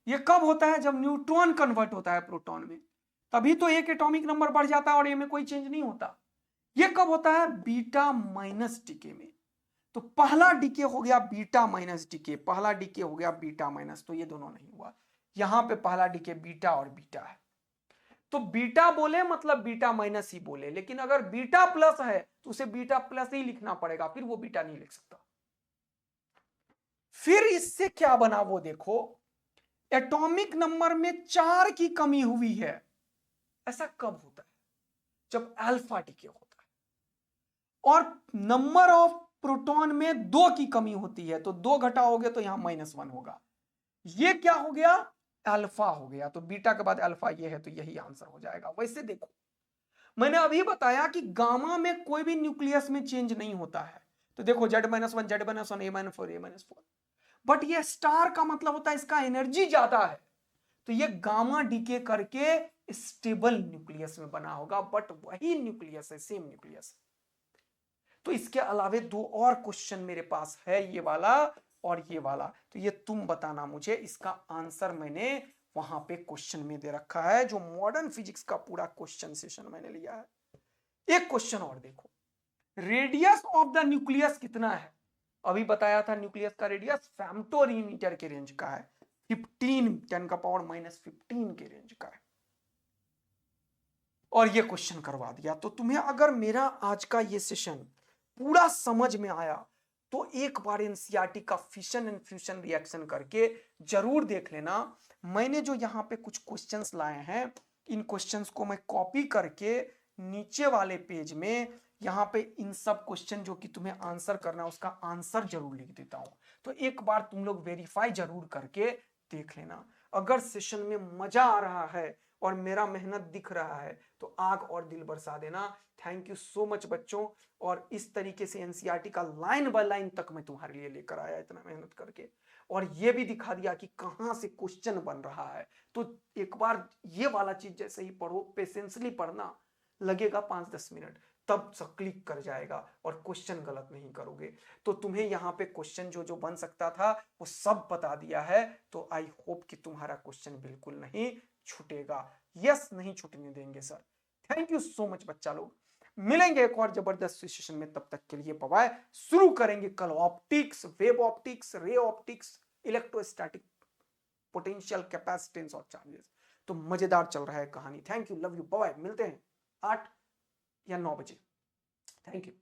ये कब होता है, जब न्यूट्रॉन कन्वर्ट होता है प्रोटॉन में, तभी तो एक एटॉमिक नंबर बढ़ जाता है और ए में कोई चेंज नहीं होता। ये कब होता है, बीटा माइनस डीके में। तो पहला डीके हो गया बीटा माइनस डीके, पहला डीके हो गया बीटा माइनस, तो ये दोनों नहीं हुआ, यहां पे पहला डीके बीटा और बीटा है, तो बीटा बोले मतलब बीटा माइनस ही बोले, लेकिन अगर बीटा प्लस है तो उसे बीटा प्लस ही लिखना पड़ेगा, फिर वो बीटा नहीं लिख सकता। फिर इससे क्या बना वो देखो, एटॉमिक नंबर में 4 की कमी हुई है, ऐसा कब होता है, जब अल्फा डीके होता है, और नंबर ऑफ प्रोटॉन में 2 की कमी होती है, तो 2 घटाओगे तो यहां -1 होगा, ये क्या हो गया, अल्फा हो गया, तो बीटा के बाद अल्फा ये है, तो यही आंसर हो जाएगा। वैसे देखो मैंने अभी बताया कि गामा में कोई भी न्यूक्लियस में चेंज नहीं होता है, तो देखो Z-1 Z-1 A-4 A-4, but ये स्टार का मतलब होता है इसका एनर्जी ज्यादा है, तो ये गामा डीके करके स्टेबल न्यूक्लियस में बना होगा, बट वही न्यूक्लियस है, सेम न्यूक्लियस। तो इसके अलावे 2 और क्वेश्चन मेरे पास है, ये वाला और ये वाला, तो ये तुम बताना मुझे, इसका आंसर मैंने वहां पे क्वेश्चन में दे रखा है, जो मॉडर्न फिजिक्स का पूरा क्वेश्चन सेशन मैंने लिया है। एक क्वेश्चन और देखो, रेडियस ऑफ द न्यूक्लियस कितना है, अभी बताया था न्यूक्लियस का रेडियस फेम्टोमीटर के रेंज का है, 15 10⁻⁻15 के रेंज का है, और ये क्वेश्चन करवा दिया। तो तुम्हें अगर मेरा आज का ये सेशन पूरा समझ में आया, तो एक बार एनसीईआरटी का फिशन एंड फ्यूशन रिएक्शन करके जरूर देख लेना। मैंने जो यहाँ पे कुछ क्वेश्चंस लाए हैं, इन क्वेश्चंस को मैं कॉपी करके नीचे वाले पेज में यहाँ पे इन सब क्वेश्चन जो कि तुम्हें आंसर करना है उसका आंसर जरूर लिख देता हूं। तो एक बार तुम लोग वेरीफाई जरूर करके देख लेना। अगर सेशन में मजा आ रहा है और मेरा मेहनत दिख रहा है तो आग और दिल बरसा देना। थैंक यू सो मच बच्चों। और इस तरीके से एनसीईआरटी का लाइन बाय लाइन तक मैं तुम्हारे लिए लेकर आया इतना मेहनत करके, और ये भी दिखा दिया कि कहां से क्वेश्चन बन रहा है। तो एक बार ये वाला चीज जैसे ही पढ़ो, पेशेंसली पढ़ना, लगेगा 5-10 मिनट, तब सब क्लिक कर जाएगा और क्वेश्चन गलत नहीं करोगे। तो तुम्हें यहाँ पे क्वेश्चन जो जो बन सकता था वो सब बता दिया है। तो आई होप कि तुम्हारा क्वेश्चन बिल्कुल नहीं छूटेगा। यस, नहीं छूटने देंगे sir. Thank you so much बच्चा लोग। मिलेंगे एक और जबरदस्त सेशन में, तब तक के लिए बाय बाय। शुरू करेंगे कल optics, wave optics, ray optics, electrostatic, potential, capacitance और चार्जेस। तो मजेदार चल रहा है कहानी। Thank you, love you, bye. मिलते हैं 8 या 9 बजे। Thank you.